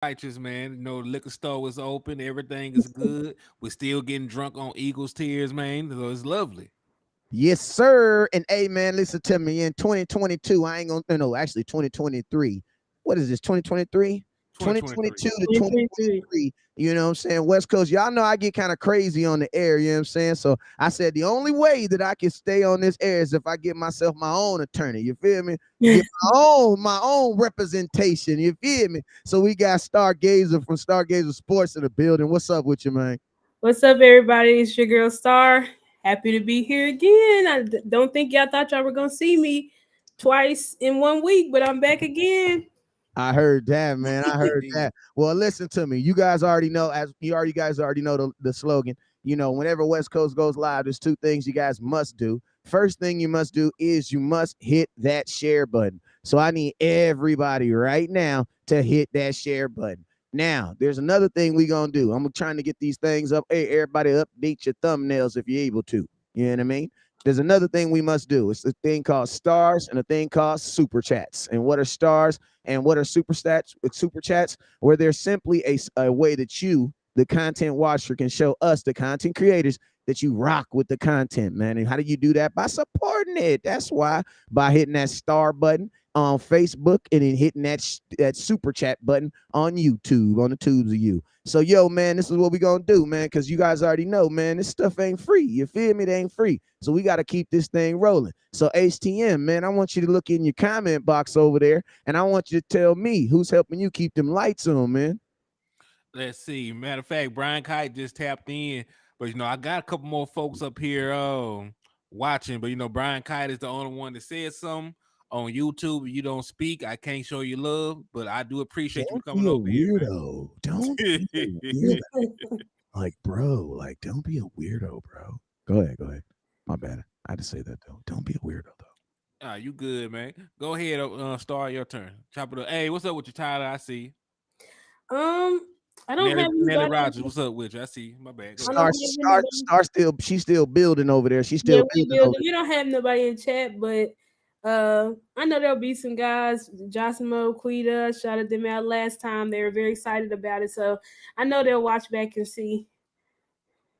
righteous, man. You know, the liquor store was open, everything is good. We're still getting drunk on Eagles tears, man. So it's lovely. Yes, sir. And hey, man, listen to me. In 2022, I ain't gonna no, actually 2023. What is this? 2023? 2023. 2022 to 2023. 2023. You know what I'm saying? West Coast. Y'all know I get kind of crazy on the air, you know what I'm saying? So I said the only way that I can stay on this air is if I get myself my own attorney. You feel me? Get my own representation. You feel me? So we got Stargazer from Stargazer Sports in the building. What's up with you, man? What's up, everybody? It's your girl Star. Happy to be here again. Don't think y'all thought y'all were gonna see me twice in 1 week, but I'm back again. I heard that, man. I heard Indeed. that. Well, listen to me. You guys already know, as you already guys already know the slogan. You know, whenever West Coast goes live, there's two things you guys must do. First thing you must do is you must hit that share button. So I need everybody right now to hit that share button. Now, there's another thing we gonna do. I'm trying to get these things up. Hey, everybody, update your thumbnails if you're able to. You know what I mean? There's another thing we must do. It's a thing called stars and a thing called super chats. And what are stars and what are super chats? Where they're simply a way that you, the content watcher, can show us, the content creators, that you rock with the content, man. And how do you do that? By supporting it. That's why, by hitting that star button on Facebook and then hitting that super chat button on YouTube, on the tubes of you. So, yo, man, this is what we gonna do, man, because you guys already know, man, this stuff ain't free. You feel me? It ain't free. So we got to keep this thing rolling. So HTM, man, I want you to look in your comment box over there, and I want you to tell me who's helping you keep them lights on, man. Let's see. Matter of fact, Brian Kite just tapped in, but I got a couple more folks up here watching, but Brian Kite is the only one that said something on YouTube. You don't speak, I can't show you love, but I do appreciate you Don't be coming a over here, weirdo. Don't be a weirdo. Like, bro, like, don't be a weirdo, bro. Go ahead, go ahead. My bad. I had to say that though. Don't be a weirdo though. You good, man. Go ahead, start your turn. Chop it up. Hey, what's up with you, Tyler? I see. Um, I don't Nelly have Nelly anybody. Rogers, what's up with you? I see. My bad. Go I ahead. don't Star, have star, anybody. star. Still, she's still building over there. She's Yeah, still we building over building. We don't have nobody in chat, but I know there'll be some guys. Josimo, Quita, shouted them out last time. They were very excited about it, so I know they'll watch back and see.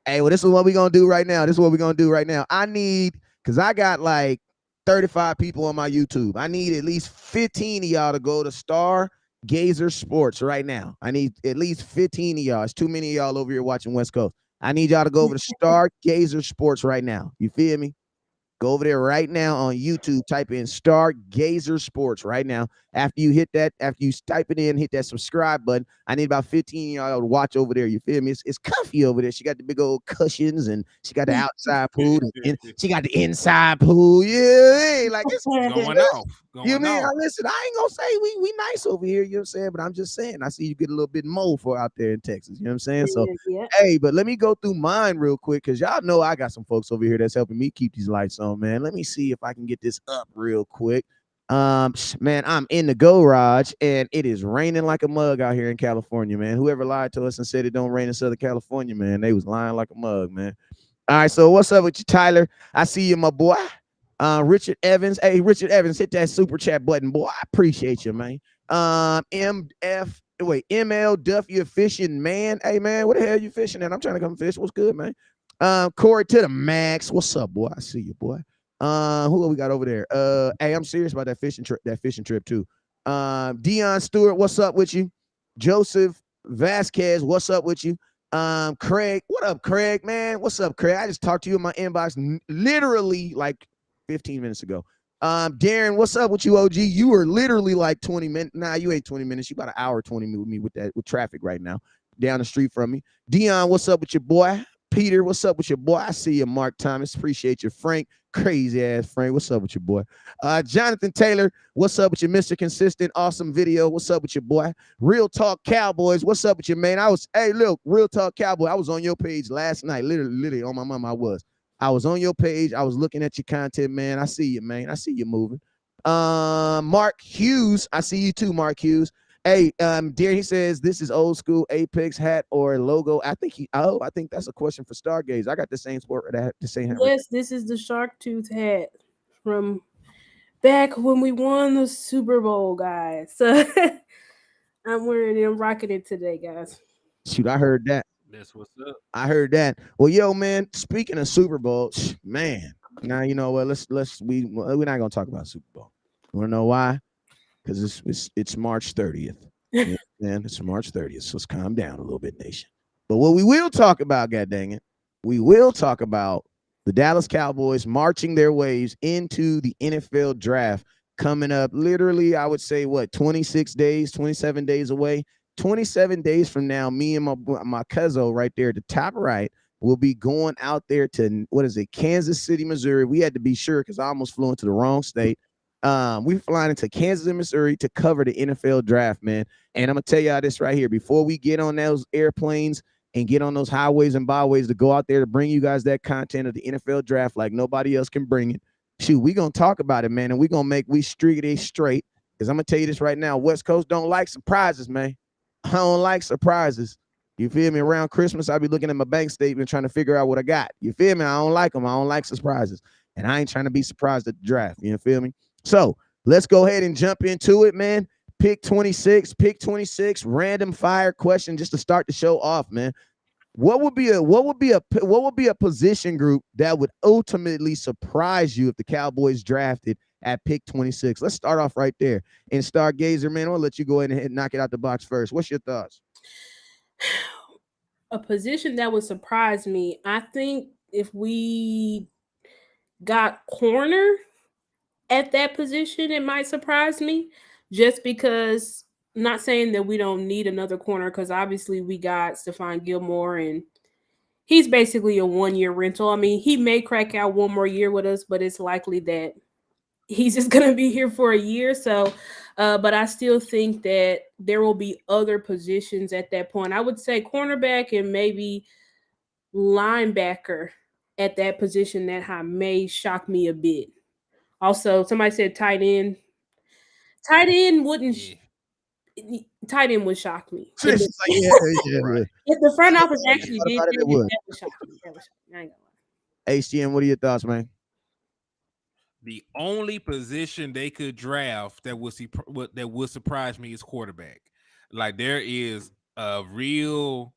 Hey, well, this is what we're gonna do right now. This is what we're gonna do right now. I need, because I got like 35 people on my YouTube. I need at least 15 of y'all to go to Stargazer Sports right now. I need at least 15 of y'all. It's too many of y'all over here watching West Coast. I need y'all to go over to Stargazer Sports right now. You feel me? Go over there right now on YouTube. Type in Stargazer Sports right now. After you hit that, after you type it in, hit that subscribe button. I need about 15 of y'all to watch over there. You feel me? It's comfy over there. She got the big old cushions and she got the outside pool and she got the inside pool. Yeah, like it's Going good. off. You Going mean? off. Listen, I ain't gonna say we nice over here. You know what I'm saying? But I'm just saying. I see you get a little bit more for out there in Texas. You know what I'm saying? So, Yeah, yeah. hey, but let me go through mine real quick because y'all know I got some folks over here that's helping me keep these lights on, man. Let me see if I can get this up real quick. Man, I'm in the garage and it is raining like a mug out here in California, man. Whoever lied to us and said it don't rain in Southern California, man, they was lying like a mug, man. All right, so what's up with you, Tyler? I see you, my boy. Richard Evans. Hey, Richard Evans, hit that super chat button, boy. I appreciate you, man. ML Duff, you fishing, man. Hey, man, what the hell you fishing at? I'm trying to come fish. What's good, man? Corey to the max. What's up, boy? I see you, boy. Who we got over there? Hey, I'm serious about that fishing trip too. Dion Stewart, what's up with you? Joseph Vasquez, what's up with you? Craig, what up, Craig, man? What's up, Craig? I just talked to you in my inbox literally like 15 minutes ago. Darren, what's up with you, OG? You were literally like 20 minutes. Nah, you ain't 20 minutes. You about an hour 20 with me with traffic right now down the street from me. Dion, what's up with your boy? Peter, what's up with your boy? I see you, Mark Thomas. Appreciate you, Frank. Crazy ass Frank. What's up with your boy? Jonathan Taylor, what's up with your Mr. Consistent? Awesome video. What's up with your boy? Real Talk Cowboys, what's up with your man? Hey, look, Real Talk Cowboy. I was on your page last night. Literally on my mom, I was. I was on your page. I was looking at your content, man. I see you, man. I see you moving. Mark Hughes, I see you too, Mark Hughes. Hey, Darren, he says this is old school Apex hat or logo. I think that's a question for Stargaze. I got the same sport that the same hat. Yes, this is the shark tooth hat from back when we won the Super Bowl, guys. So I'm wearing it. I'm rocking it today, guys. Shoot, I heard that. That's what's up. I heard that. Well, yo, man. Speaking of Super Bowl, man. Now you know what? We're not gonna talk about Super Bowl. You wanna know why? Because it's March 30th. Yeah, man, it's March 30th. So let's calm down a little bit, nation. But what we will talk about, god dang it, we will talk about the Dallas Cowboys marching their ways into the NFL draft coming up. Literally, I would say 26 days, 27 days away. 27 days from now, me and my cousin right there at the top right will be going out there to Kansas City, Missouri. We had to be sure because I almost flew into the wrong state. We flying into Kansas and Missouri to cover the NFL draft, man. And I'm gonna tell y'all this right here before we get on those airplanes and get on those highways and byways to go out there to bring you guys that content of the NFL draft like nobody else can bring it. Shoot, we gonna talk about it, man, and we streak it straight. Because I'm gonna tell you this right now, West Coast don't like surprises, man. I don't like surprises. You feel me? Around Christmas, I'll be looking at my bank statement trying to figure out what I got. You feel me? I don't like them. I don't like surprises. And I ain't trying to be surprised at the draft. You feel me? So let's go ahead and jump into it, man. Pick 26, random fire question just to start the show off, man. What would be a position group that would ultimately surprise you if the Cowboys drafted at pick 26? Let's start off right there. And Stargazer, man, I'll let you go ahead and knock it out the box first. What's your thoughts? A position that would surprise me, I think if we got corner at that position, it might surprise me just because, not saying that we don't need another corner, because obviously we got Stephon Gilmore and he's basically a 1-year rental. I mean, he may crack out one more year with us, but it's likely that he's just going to be here for a year. So, but I still think that there will be other positions at that point. I would say cornerback and maybe linebacker at that position that may shock me a bit. Also, somebody said tight end. Tight end wouldn't. Yeah. Tight end would shock me. Yeah. If the front office Yeah. actually did that, that would shock me. That would shock me. I ain't gonna lie. HGM, what are your thoughts, man? The only position they could draft that would surprise me is quarterback. Like there is a real,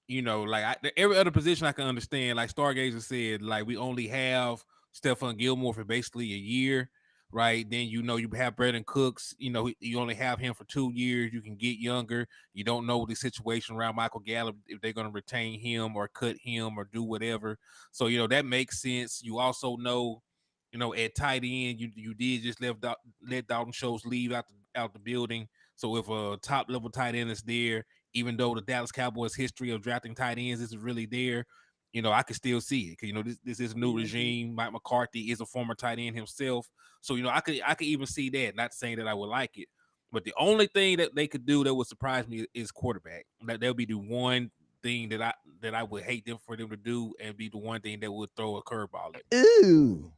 every other position I can understand. Like Stargazer said, like we only have Stephon Gilmore for basically a year, right? Then you have Brandon Cooks. You only have him for 2 years. You can get younger. You don't know the situation around Michael Gallup if they're going to retain him or cut him or do whatever. So that makes sense. You also know. At tight end, you did just let Dalton Schultz leave out the building. So if a top level tight end is there, even though the Dallas Cowboys history of drafting tight ends isn't really there, I can still see it because this is a new regime. Mike McCarthy is a former tight end himself, so I could even see that. Not saying that I would like it, but the only thing that they could do that would surprise me is quarterback. That would be the one thing that I would hate for them to do, and be the one thing that would throw a curveball at me. Ooh.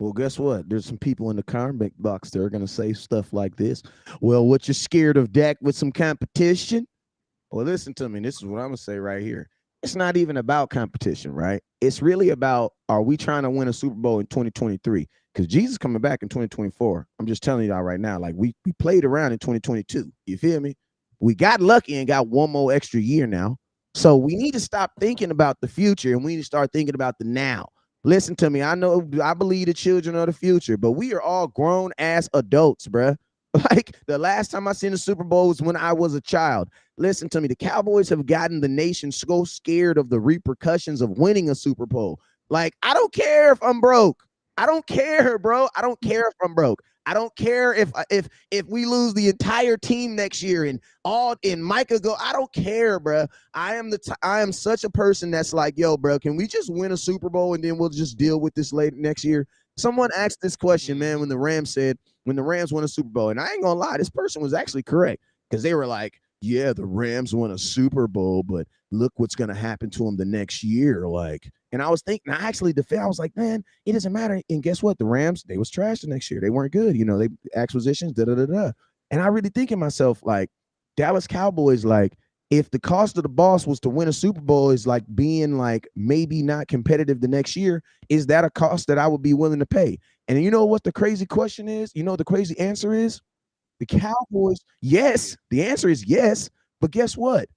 Well, guess what? There's some people in the comment box that are going to say stuff like this. Well, what, you're scared of Dak with some competition? Well, listen to me. This is what I'm going to say right here. It's not even about competition, right? It's really about, are we trying to win a Super Bowl in 2023? Because Jesus coming back in 2024. I'm just telling y'all right now, like we played around in 2022. You feel me? We got lucky and got one more extra year now. So we need to stop thinking about the future and we need to start thinking about the now. Listen to me. I believe the children are the future, but we are all grown ass adults, bruh. Like the last time I seen the Super Bowl was when I was a child. Listen to me. The Cowboys have gotten the nation so scared of the repercussions of winning a Super Bowl. Like, I don't care if I'm broke. I don't care, bro. I don't care if I'm broke. I don't care if we lose the entire team next year and Micah go. I don't care, bro. I am such a person that's like, yo, bro, can we just win a Super Bowl and then we'll just deal with this later next year? Someone asked this question, man, when the Rams won a Super Bowl, and I ain't gonna lie, this person was actually correct because they were like, yeah, the Rams won a Super Bowl, but look what's gonna happen to them the next year, like. And I was thinking, I was like, man, it doesn't matter. And guess what? The Rams, they was trash the next year. They weren't good. They acquisitions, da-da-da-da. And I really think in myself, like, Dallas Cowboys, like, if the cost of the boss was to win a Super Bowl is like being like maybe not competitive the next year, is that a cost that I would be willing to pay? And you know what the crazy question is? You know what the crazy answer is? The Cowboys, yes. The answer is yes. But guess what?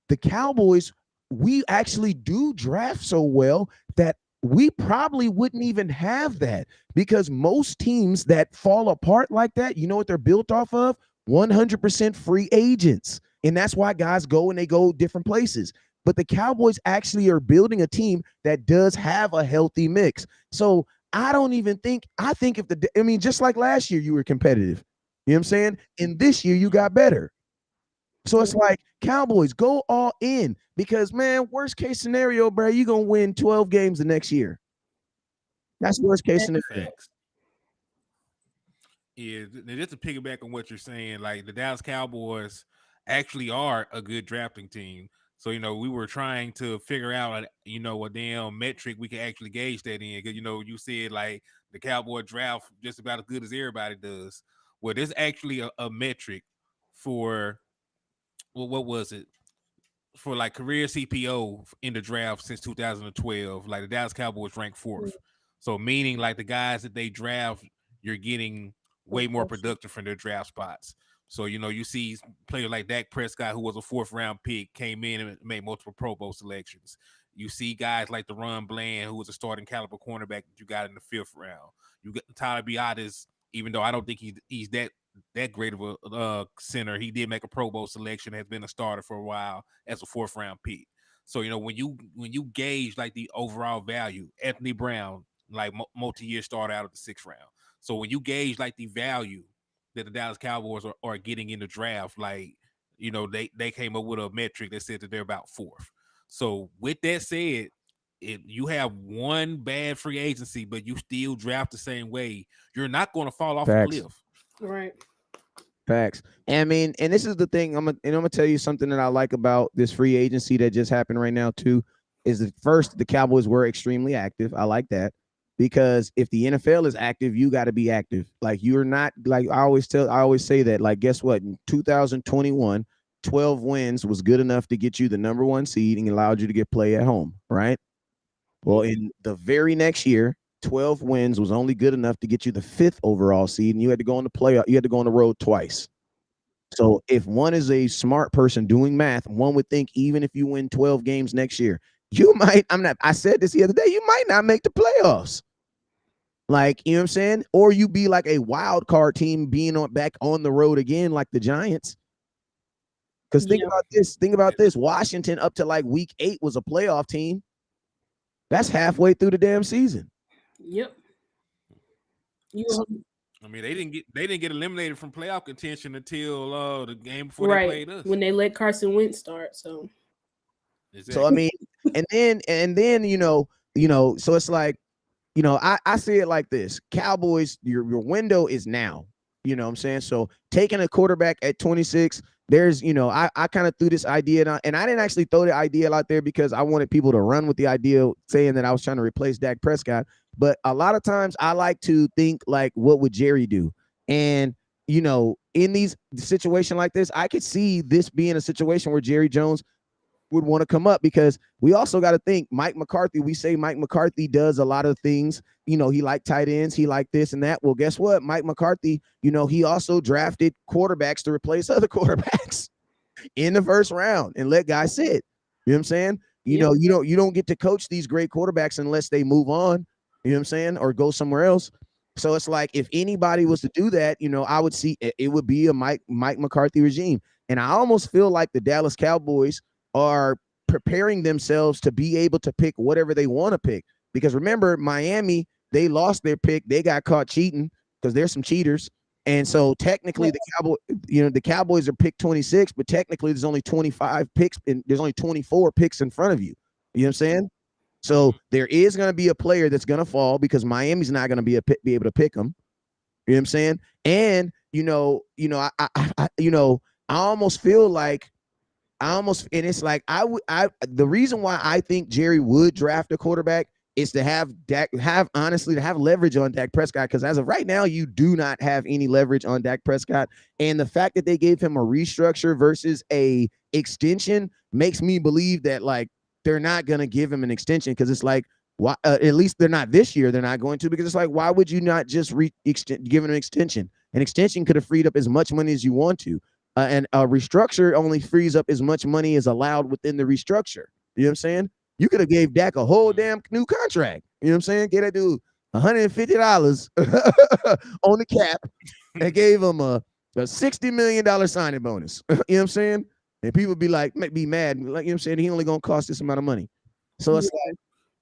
The Cowboys, we actually do draft so well that we probably wouldn't even have that because most teams that fall apart like that, you know what they're built off of? 100% free agents. And that's why guys go and they go different places. But the Cowboys actually are building a team that does have a healthy mix. So I don't even think, I think if I mean, just like last year, you were competitive. You know what I'm saying? And this year, you got better. So it's like, Cowboys, go all in because, man, worst case scenario, bro, you're going to win 12 games the next year. That's worst case scenario. Facts. Yeah, just to piggyback on what you're saying, like the Dallas Cowboys actually are a good drafting team. So we were trying to figure out a damn metric we can actually gauge that in. Because you said like the Cowboy draft just about as good as everybody does. Well, there's actually a metric for, well, what was it? For like career CPO in the draft since 2012, like the Dallas Cowboys ranked fourth. So meaning like the guys that they draft, you're getting way more productive from their draft spots. So you see players like Dak Prescott, who was a fourth round pick, came in and made multiple Pro Bowl selections. You see guys like Deron Bland, who was a starting caliber cornerback that you got in the fifth round. You got Tyler Biadasz, even though I don't think he's that great of a center. He did make a Pro Bowl selection, has been a starter for a while as a fourth round pick. So when you gauge like the overall value, Anthony Brown, like multi-year starter out of the sixth round. So when you gauge like the value that the Dallas Cowboys are getting in the draft, like they came up with a metric that said that they're about fourth. So with that said, if you have one bad free agency, but you still draft the same way, you're not going to fall off a cliff. Right. Facts. And I mean, and this is the thing. I'm gonna tell you something that I like about this free agency that just happened right now too. Is that first, the Cowboys were extremely active. I like that because if the NFL is active, you got to be active. Like you're not like I always say that. Like guess what? In 2021, 12 wins was good enough to get you the number one seed and allowed you to get play at home, right? Well, in the very next year, 12 wins was only good enough to get you the fifth overall seed, and you had to go on the playoff. You had to go on the road twice. So if one is a smart person doing math, one would think even if you win 12 games next year, you might. I said this the other day. You might not make the playoffs. Like, you know what I'm saying? Or you be like a wild card team being back on the road again, like the Giants. Because think about this. Think about this. Washington up to like week 8 was a playoff team. That's halfway through the damn season. Yep. I mean, they didn't get eliminated from playoff contention until the game before right. they played us. When they let Carson Wentz start. So exactly. So I mean, and then so it's like, I see it like this. Cowboys, your window is now. You know what I'm saying? So taking a quarterback at 26, there's, I kind of threw this idea out, and I didn't actually throw the idea out there because I wanted people to run with the idea saying that I was trying to replace Dak Prescott. But a lot of times I like to think like, what would Jerry do? And, in these situation like this, I could see this being a situation where Jerry Jones would want to come up because we also got to think Mike McCarthy. We say Mike McCarthy does a lot of things. He like tight ends. He like this and that. Well, guess what? Mike McCarthy, he also drafted quarterbacks to replace other quarterbacks in the first round and let guys sit. You know what I'm saying? You don't get to coach these great quarterbacks unless they move on. You know what I'm saying? Or go somewhere else. So it's like if anybody was to do that, I would see it would be a Mike McCarthy regime. And I almost feel like the Dallas Cowboys are preparing themselves to be able to pick whatever they want to pick. Because remember, Miami, they lost their pick. They got caught cheating because there's some cheaters. And so technically the Cowboys are picked 26, but technically there's only 25 picks and there's only 24 picks in front of you. You know what I'm saying? So there is going to be a player that's going to fall because Miami's not going to be able to pick them. You know what I'm saying? And I almost feel like and it's like the reason why I think Jerry would draft a quarterback is to have leverage on Dak Prescott, because as of right now, you do not have any leverage on Dak Prescott. And the fact that they gave him a restructure versus a extension makes me believe that like they're not going to give him an extension, because it's like Why? At least they're not this year. They're not going to, because it's like, why would you not just give them an extension? An extension could have freed up as much money as you want to, and a restructure only frees up as much money as allowed within the restructure. You know what I'm saying? You could have gave Dak a whole damn new contract. You know what I'm saying? Get that dude $150 on the cap and gave him a $60 million signing bonus. You know what I'm saying? And people be like, be mad, like, you know what I'm saying? He only gonna cost this amount of money. So it's like,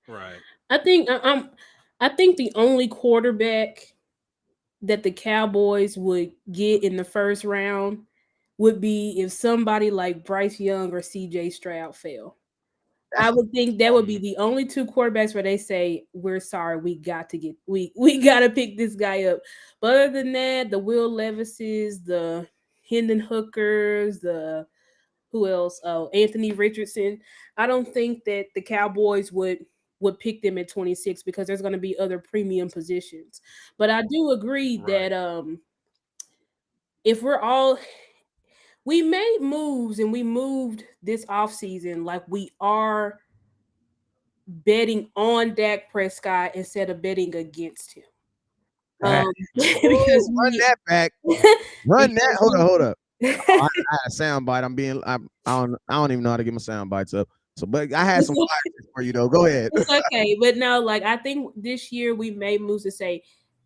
Right. I think I think the only quarterback that the Cowboys would get in the first round would be if somebody like Bryce Young or CJ Stroud fell. I that's would think that would be Mm. the only two quarterbacks where they say, "We're sorry, we got to get we got to pick this guy up." But other than that, the Will Levises, the Hendon Hookers, the who else? Oh, Anthony Richardson. I don't think that the Cowboys would pick them at 26 because there's going to be other premium positions. But I do agree Right. that if we're all we made moves and we moved this offseason like we are betting on Dak Prescott instead of betting against him. that. Because Run we that back. Run that. because Hold up, hold we up. Oh, I had a sound bite. I don't even know how to get my sound bites up. So, but I had some fire for you though. Go ahead. it's okay. But no, like I think this year we made moves to say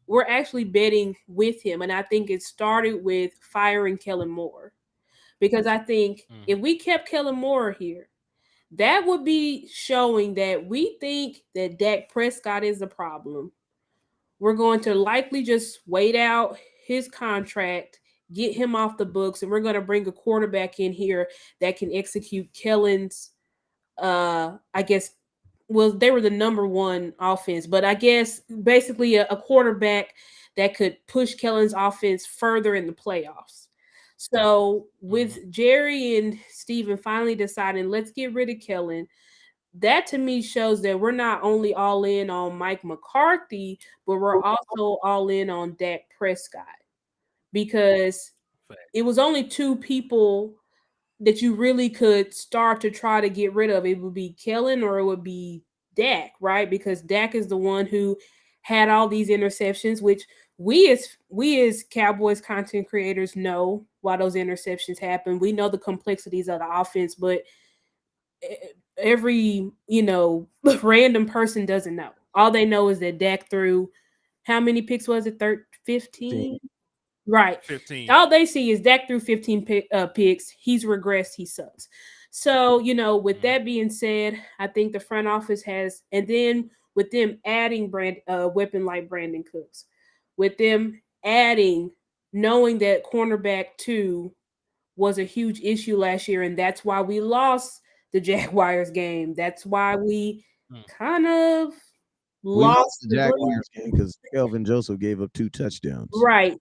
we're actually betting with him. And I think it started with firing Kellen Moore. Because I think Mm. if we kept Kellen Moore here, that would be showing that we think that Dak Prescott is the problem. We're going to likely just wait out his contract, get him off the books, and we're going to bring a quarterback in here that can execute Kellen's I guess well they were the number one offense, but I guess basically a quarterback that could push Kellen's offense further in the playoffs. So Mhm. with Jerry and Steven finally deciding let's get rid of Kellen, that to me shows that we're not only all in on Mike McCarthy, but we're also all in on Dak Prescott because Fact. it was only two people that you really could start to try to get rid of. It would be Kellen or it would be Dak, right? Because Dak is the one who had all these interceptions, which we as Cowboys content creators know why those interceptions happen. We know the complexities of the offense, but every random person doesn't know. All they know is that Dak threw how many picks was it? 15? Right. 15. All they see is Dak threw 15 picks. He's regressed. He sucks. So, with Mm. that being said, I think the front office has, and then with them adding weapon like Brandon Cooks, with them adding, knowing that cornerback two was a huge issue last year, and that's why we lost the Jaguars game. That's why we Mm. kind of We lost lost the the dream. Jaguars game because Kelvin Joseph gave up 2 touchdowns. Right.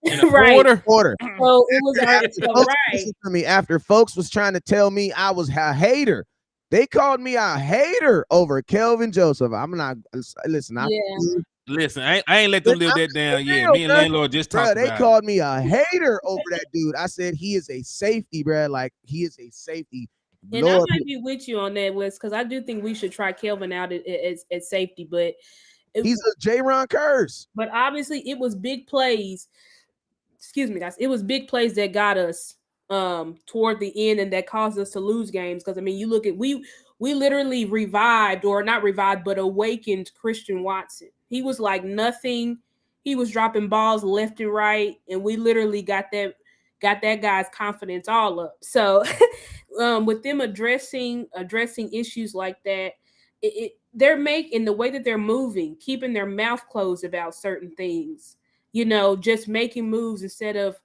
In a Right. quarter. Quarter. So it was our After so folks, right. listen to me. After folks was trying to tell me I was a hater, they called me a hater over Kelvin Joseph. I'm not. Listen, Yeah. Listen, I ain't let them live I'm that down being yet. real, Me and bro. landlord just Bro, talked they about it. called me a hater over that dude. I said he is a safety, bro. Like he is a safety. And I Lord, might be with you on that, Wes, because I do think we should try Kelvin out at safety, but it, he's a J-Ron Curse. but obviously it was big plays. Excuse me, guys. It was big plays that got us toward the end and that caused us to lose games. Because I mean, you look at we literally revived or not revived, but awakened Christian Watson. He was like nothing. He was dropping balls left and right, and we literally got that guy's confidence all up. So with them addressing issues like that, they're making the way that they're moving, keeping their mouth closed about certain things. Just making moves instead of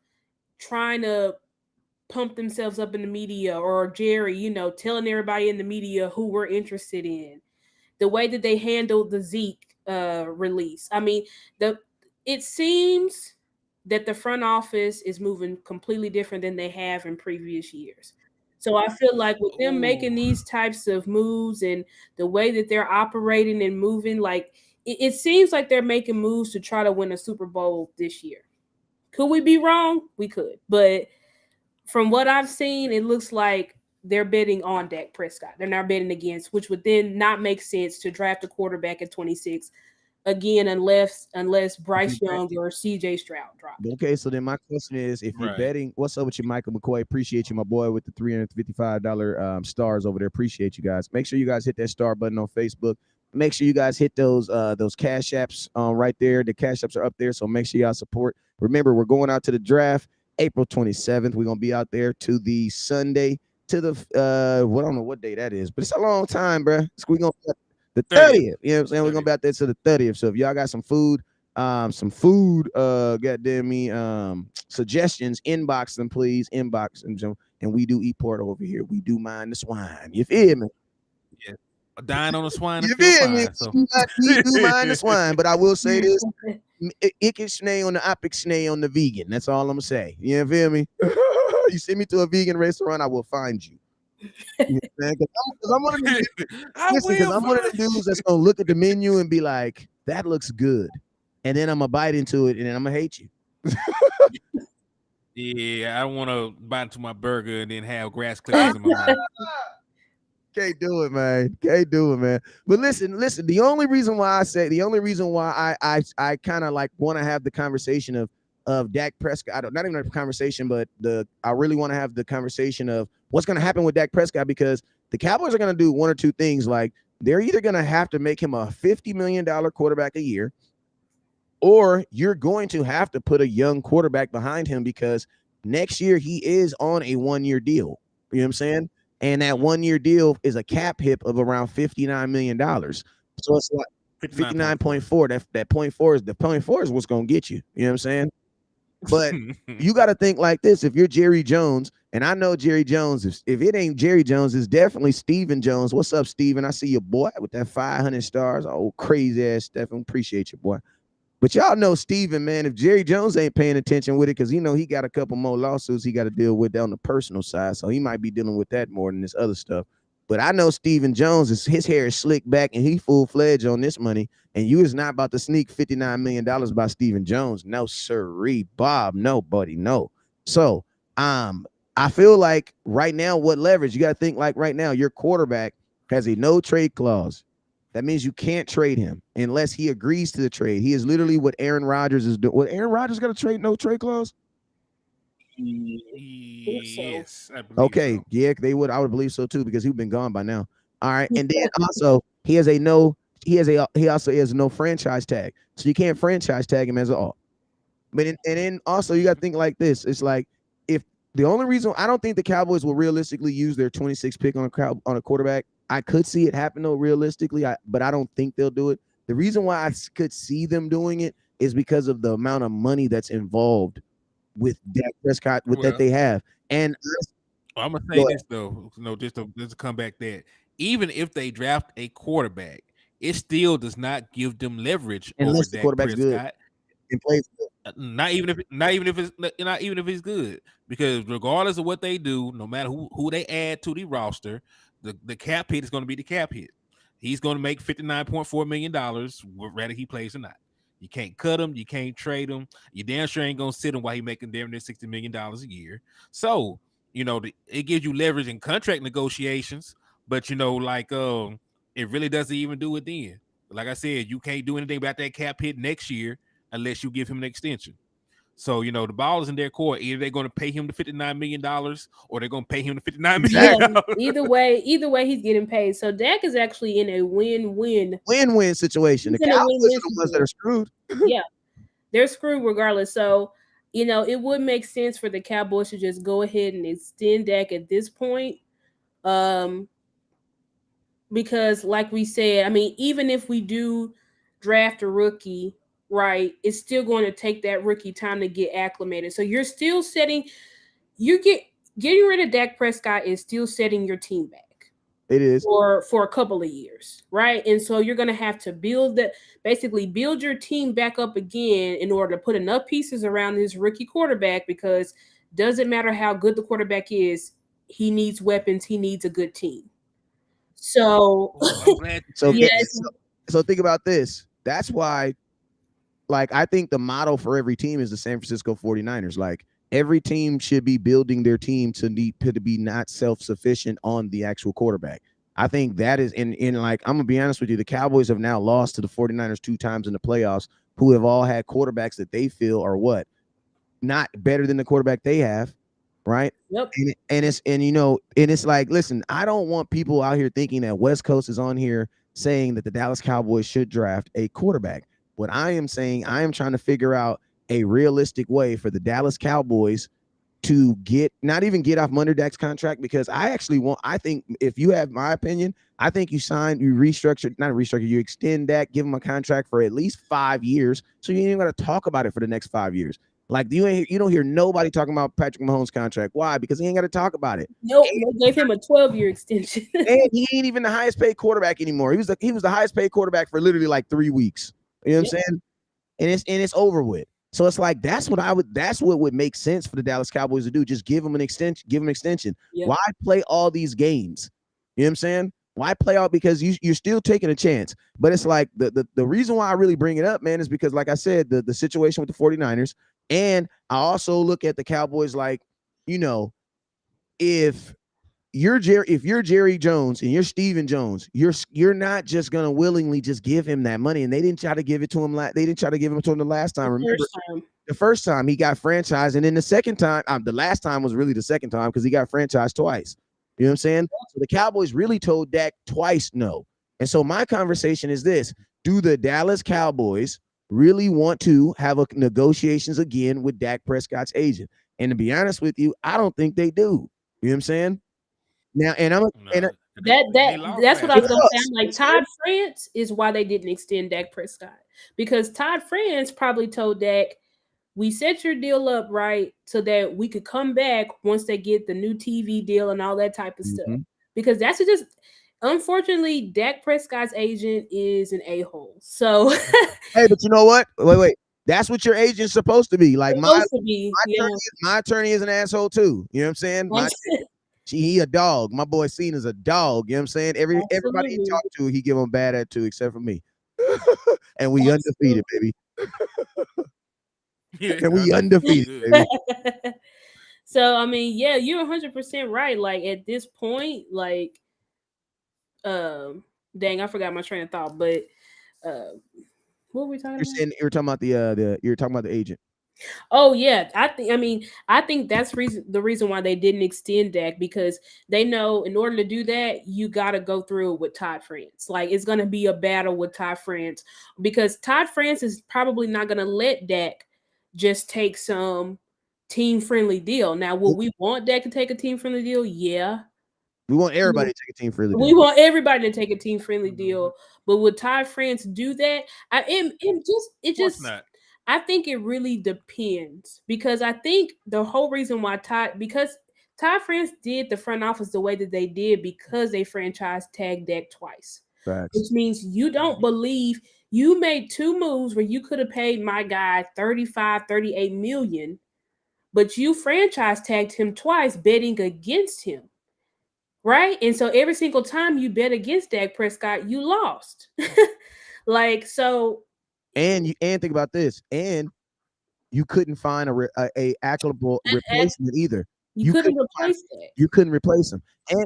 trying to pump themselves up in the media or Jerry, telling everybody in the media who we're interested in. The way that they handled the Zeke release. I mean, the it seems that the front office is moving completely different than they have in previous years. So I feel like with them making Ooh. these types of moves and the way that they're operating and moving, like it seems like they're making moves to try to win a Super Bowl this year. Could we be wrong? We could, but from what I've seen, it looks like they're betting on Dak Prescott. They're not betting against, which would then not make sense to draft a quarterback at 26 again, unless Bryce Young or CJ Stroud dropped. Okay, so then my question is, if you're betting, what's up with you, Michael McCoy? Appreciate you, my boy, with the $355 stars over there. Appreciate you guys. Make sure you guys hit that star button on Facebook. Make sure you guys hit those Cash Apps right there. The Cash Apps are up there, so make sure y'all support. Remember, we're going out to the draft April 27th. We're gonna be out there to the Sunday to the I don't know what day that is, but it's a long time, bro. So we're gonna be the 30th. You know what I'm saying? We're gonna be out there to the 30th. So if y'all got some food, goddamn me, suggestions, inbox them, please. Inbox them. And we do eat pork over here. We do mind the swine. You feel me? Yeah. Dying on the swine. You feel me? So. We do mind the swine, but I will say this: it can snay on the optic, snay on the vegan. That's all I'm gonna say. You feel me? You send me to a vegan restaurant, I will find you. Because I'm one of the dudes that's gonna look at the menu and be like, "That looks good," and then I'm gonna bite into it, and then I'm gonna hate you. Yeah, I don't want to bite into my burger and then have grass clippings in my mouth. Can't do it, man. Can't do it, man. But listen. The only reason why I kind of like want to have the conversation of Dak Prescott. Not even a conversation, but I really want to have the conversation of what's going to happen with Dak Prescott, because the Cowboys are going to do one or two things. Like, they're either going to have to make him a $50 million quarterback a year, or you're going to have to put a young quarterback behind him, because next year he is on a 1-year deal. You know what I'm saying? And that 1-year deal is a cap hit of around $59 million. So it's like 59.4. That 0.4 is what's going to get you. You know what I'm saying? But you got to think like this. If you're Jerry Jones, and I know Jerry Jones, if it ain't Jerry Jones, it's definitely Steven Jones. What's up, Steven? I see your boy with that 500 stars. Oh, crazy ass Stephen. Appreciate you, boy. But y'all know Steven, man, if Jerry Jones ain't paying attention with it, because, he got a couple more lawsuits he got to deal with on the personal side. So he might be dealing with that more than this other stuff. But I know Steven Jones, his hair is slicked back and he full-fledged on this money. And you is not about to sneak $59 million by Steven Jones. No, sirree, Bob, no, buddy, no. So I feel like right now, what leverage? You got to think like right now, your quarterback has a no-trade clause. That means you can't trade him unless he agrees to the trade. He is literally what Aaron Rodgers is doing. What Aaron Rodgers got a no trade clause? Yes. Okay. So. Yeah, they would. I would believe so too, because he's been gone by now. All right. And then also he also has no franchise tag. So you can't franchise tag him as an all. But and then also you got to think like this. It's like, if the only reason I don't think the Cowboys will realistically use their 26th pick on a quarterback. I could see it happen though, realistically, but I don't think they'll do it. The reason why I could see them doing it is because of the amount of money that's involved with Dak Prescott, that they have. And I'm gonna say this though, just to come back that even if they draft a quarterback, it still does not give them leverage unless over the quarterback's Prescott. Good and plays good. Not even if he's good, because regardless of what they do, no matter who they add to the roster, the cap hit is going to be the cap hit. He's going to make $59.4 million, whether he plays or not. You can't cut him, you can't trade him. You damn sure ain't going to sit him while he making damn near $60 million a year. So it gives you leverage in contract negotiations, but it really doesn't even do it then. Like I said, you can't do anything about that cap hit next year unless you give him an extension. So, the ball is in their court. Either they're going to pay him the $59 million or they're going to pay him the $59 million. Yeah, either way, he's getting paid. So Dak is actually in a win-win situation. The Cowboys are the ones that are screwed. Yeah, they're screwed regardless. So, it would make sense for the Cowboys to just go ahead and extend Dak at this point. Because like we said, I mean, even if we do draft a rookie, right, it's still going to take that rookie time to get acclimated. So you're still getting rid of Dak Prescott is still setting your team back. It is for a couple of years, right? And so you're going to have to build your team back up again in order to put enough pieces around this rookie quarterback, because doesn't matter how good the quarterback is, he needs weapons, he needs a good team. So so think about this. That's why, like, I think the model for every team is the San Francisco 49ers. Like, every team should be building their team to be not self-sufficient on the actual quarterback. I think that is in like, I'm gonna be honest with you, the Cowboys have now lost to the 49ers 2 times in the playoffs, who have all had quarterbacks that they feel are what, not better than the quarterback they have, right? Yep. And it's like, listen, I don't want people out here thinking that West Coast is on here saying that the Dallas Cowboys should draft a quarterback. What I am saying, I am trying to figure out a realistic way for the Dallas Cowboys to get, not even get off Dak's contract, because I think if you have my opinion, I think you extend Dak, give him a contract for at least 5 years, so you ain't even got to talk about it for the next 5 years. Like, you don't hear nobody talking about Patrick Mahomes' contract. Why? Because he ain't got to talk about it. Nope, they gave him a 12-year extension. And he ain't even the highest paid quarterback anymore. He was the highest paid quarterback for literally like 3 weeks. You know what I'm saying? And it's over with. So it's like, that's what would make sense for the Dallas Cowboys to do. Just give them an extension. Yep. Why play all these games? You know what I'm saying? Why play out? Because you're still taking a chance. But it's like the reason why I really bring it up, man, is because, like I said, the situation with the 49ers. And I also look at the Cowboys like, if you're Jerry Jones and you're Steven Jones, you're not just gonna willingly just give him that money. And they didn't try to give it to him. They didn't try to give him to him the last time. Remember, the first time he got franchised, and then the second time, the last time was really the second time because he got franchised twice. You know what I'm saying? So the Cowboys really told Dak twice no. And so my conversation is this: do the Dallas Cowboys really want to have negotiations again with Dak Prescott's agent? And to be honest with you, I don't think they do. You know what I'm saying? Now, that's what I was gonna say. I'm like, Todd France is why they didn't extend Dak Prescott, because Todd France probably told Dak, we set your deal up right so that we could come back once they get the new TV deal and all that type of stuff. Because that's just, unfortunately, Dak Prescott's agent is an a-hole. So hey, but you know what? Wait. That's what your agent's supposed to be. Like my attorney is an asshole too. You know what I'm saying? He a dog. My boy Cena's a dog. You know what I'm saying? Everybody he talked to, he give him bad attitude except for me. And we undefeated, baby. And we undefeated, baby. So I mean, yeah, you're 100% right. Like at this point, like, dang, I forgot my train of thought. But what were we talking about? You were talking about the agent. Oh yeah, I think that's the reason why they didn't extend Dak, because they know in order to do that, you got to go through it with Todd France. Like, it's going to be a battle with Todd France, because Todd France is probably not going to let Dak just take some team-friendly deal. Now, will we want Dak to take a team-friendly deal? Yeah. We want everybody to take a team-friendly deal. We want everybody to take a team-friendly deal. But would Todd France do that? I think it really depends, because I think the whole reason why Todd France did the front office the way that they did because they franchise tagged Dak twice. Facts. Which means you don't believe you made 2 moves where you could have paid my guy 35, 38 million, but you franchise tagged him twice, betting against him. Right? And so every single time you bet against Dak Prescott, you lost. Like, so. And think about this. And you couldn't find a equitable replacement either. You couldn't replace that. You couldn't replace him. And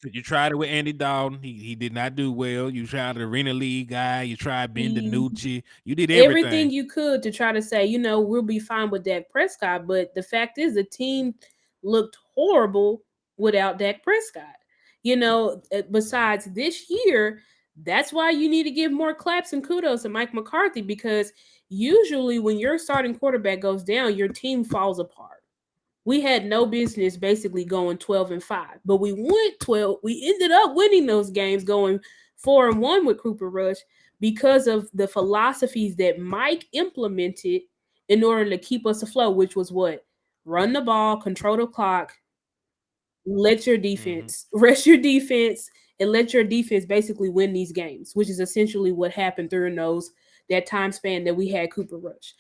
you tried it with Andy Dalton. He did not do well. You tried the Arena League guy. You tried Ben DiNucci. You did everything you could to try to say, we'll be fine with Dak Prescott. But the fact is, the team looked horrible without Dak Prescott. Besides this year, that's why you need to give more claps and kudos to Mike McCarthy, because usually when your starting quarterback goes down, your team falls apart. We had no business basically going 12-5, but we went 12. We ended up winning those games, going 4-1 with Cooper Rush, because of the philosophies that Mike implemented in order to keep us afloat, which was what? Run the ball, control the clock, let your defense, rest your defense, and let your defense basically win these games, which is essentially what happened during that time span that we had Cooper Rush.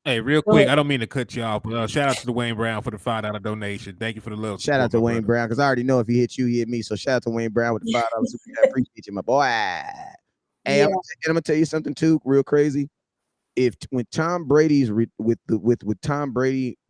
Hey, real quick, I don't mean to cut you off, but shout out to Dwayne Brown for the $5 donation. Thank you for the love. Shout out to Wayne Brown, because I already know if he hit you, he hit me. So shout out to Wayne Brown with the $5. I appreciate you, my boy. Hey, I'm gonna tell you something too, real crazy. When Tom Brady's with Tom Brady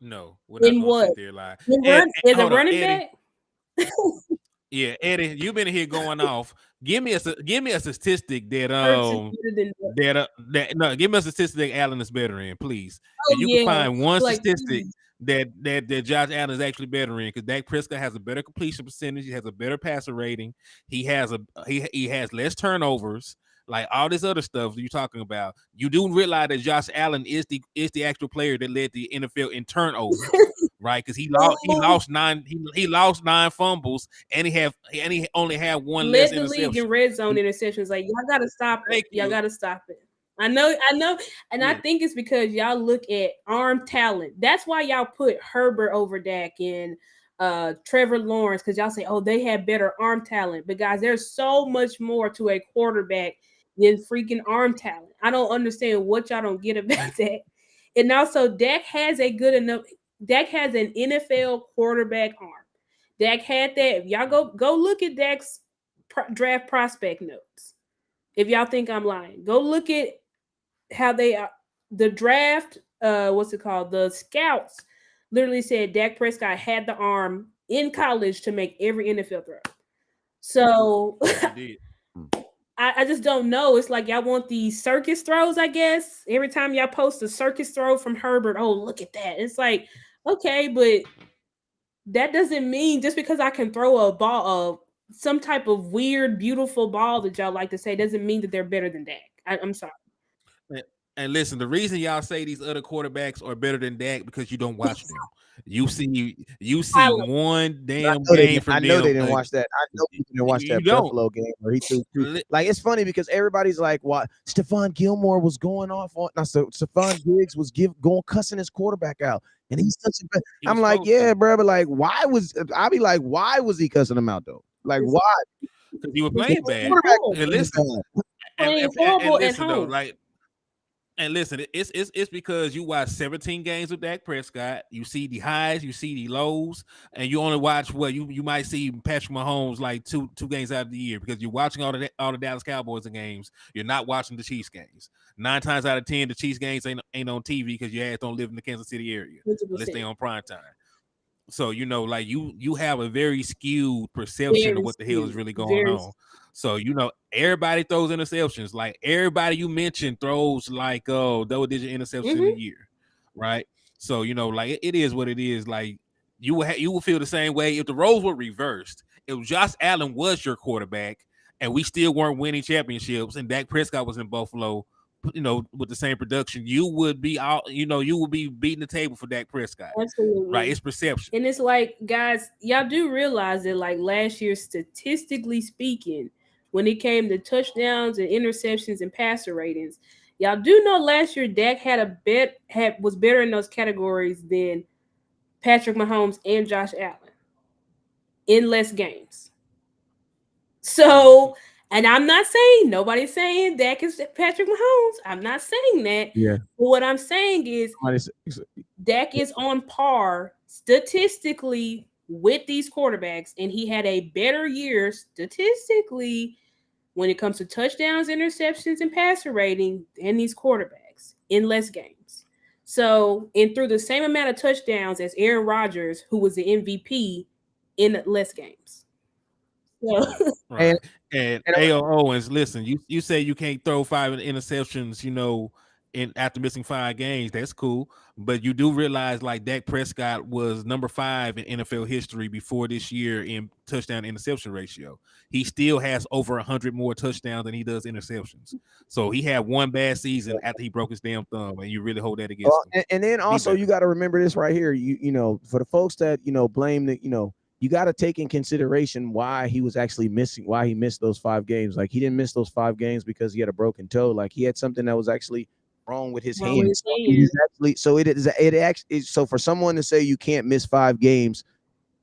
No, we're not In gonna what? sit there and lie. In run as a Hold on, running Eddie. back? Yeah, Eddie, you've been here going off. Give me a statistic that Hurts is better than that. that no, give me a statistic that Allen is better in, please. If Oh you can yeah. find one Like statistic that Josh Allen is actually better in, because Dak Prescott has a better completion percentage, he has a better passer rating, he has he has less turnovers, like all this other stuff you're talking about. You do realize that Josh Allen is the actual player that led the NFL in turnovers. Right, because he lost nine fumbles, and he only had one less led the league in interception. red zone interceptions. Like y'all gotta stop it. Thank Y'all you. gotta stop it. I know, and I Yeah. think it's because y'all look at arm talent. That's why y'all put Herbert over Dak and Trevor Lawrence, because y'all say, oh, they have better arm talent. But guys, there's so much more to a quarterback than freaking arm talent. I don't understand what y'all don't get about that. And also, Dak has an NFL quarterback arm. Dak had that. If y'all go look at Dak's draft prospect notes. If y'all think I'm lying, go look at how they the draft. What's it called? The scouts literally said Dak Prescott had the arm in college to make every NFL throw. So He did. I just don't know. It's like y'all want these circus throws, I guess. Every time y'all post a circus throw from Herbert, oh, look at that. It's like, okay, but that doesn't mean just because I can throw a ball, some type of weird, beautiful ball that y'all like to say, doesn't mean that they're better than Dak. I'm sorry. And, and listen, the reason y'all say these other quarterbacks are better than Dak because you don't watch them. You see Tyler, one I damn know they game didn't, I from know they them. didn't watch that. I know people didn't watch You that don't. Buffalo game where he threw two. Like, it's funny because everybody's like, "What?" Stephon Gilmore was going off on. Now, so Stephon Diggs was going cussing his quarterback out, and he's such a. He I'm was like, supposed yeah, to, bro, but like, why was I be like, why was he cussing him out though? Like, it's, why? because he was it's playing bad. Quarterback horrible. And is listen, bad. Playing horrible and at listen though, home. like, and listen, it's because you watch 17 games with Dak Prescott. You see the highs, you see the lows, and you only watch what you might see Patrick Mahomes like two games out of the year, because you're watching all the Dallas Cowboys games. You're not watching the Chiefs games. 9 times out of 10, the Chiefs games ain't on TV because your ass don't live in the Kansas City area unless 100%. they on prime time. So like you have a very skewed perception of Very what the hell is skewed. really going Very on. So everybody throws interceptions. Like everybody you mentioned throws like double-digit interceptions in a mm-hmm. year, right? So like it is what it is. Like you will feel the same way if the roles were reversed. If Josh Allen was your quarterback and we still weren't winning championships, and Dak Prescott was in Buffalo, with the same production, you would be out. You would be beating the table for Dak Prescott, right? Absolutely. It's perception. And it's like, guys, y'all do realize that, like, last year, statistically speaking, when it came to touchdowns and interceptions and passer ratings, y'all do know last year Dak was better in those categories than Patrick Mahomes and Josh Allen in less games. So, and I'm not saying, nobody's saying Dak is Patrick Mahomes. I'm not saying that. Yeah. But what I'm saying is Dak is on par statistically with these quarterbacks, and he had a better year statistically when it comes to touchdowns, interceptions, and passer rating than these quarterbacks in less games. So, and through the same amount of touchdowns as Aaron Rodgers, who was the MVP in less games. So, Right. And And and A.O. Owens, listen, you say you can't throw 5 interceptions, in after missing 5 games. That's cool. But you do realize like Dak Prescott was number 5 in NFL history before this year in touchdown interception ratio. He still has over 100 more touchdowns than he does interceptions. So he had one bad season after he broke his damn thumb, and you really hold that against him. and then Be also better. you got to remember this right here. For the folks that blame the you got to take in consideration why he was actually missing, why he missed those 5 games. Like, he didn't miss those 5 games because he had a broken toe. Like, he had something that was actually wrong with his wrong with his hands. hand. So for someone to say you can't miss 5 games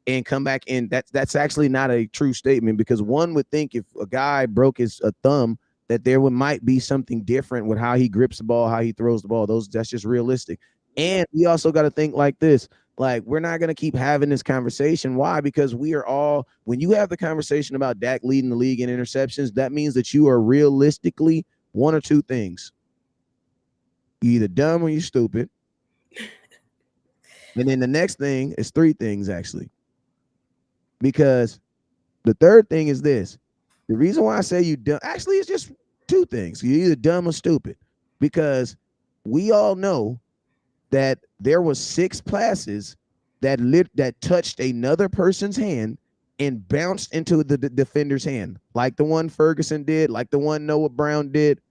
and come back in, that's actually not a true statement, because one would think if a guy broke his thumb that might be something different with how he grips the ball, how he throws the ball. That's just realistic. And we also got to think like this. Like, we're not going to keep having this conversation. Why? Because when you have the conversation about Dak leading the league in interceptions, that means that you are realistically one or two things. You're either dumb or you're stupid. And then the next thing is three things actually, because the third thing is this. The reason why I say you dumb, actually, it's just two things. You're either dumb or stupid, because we all know that there was six passes that touched another person's hand and bounced into the defender's hand, like the one Ferguson did, like the one Noah Brown did,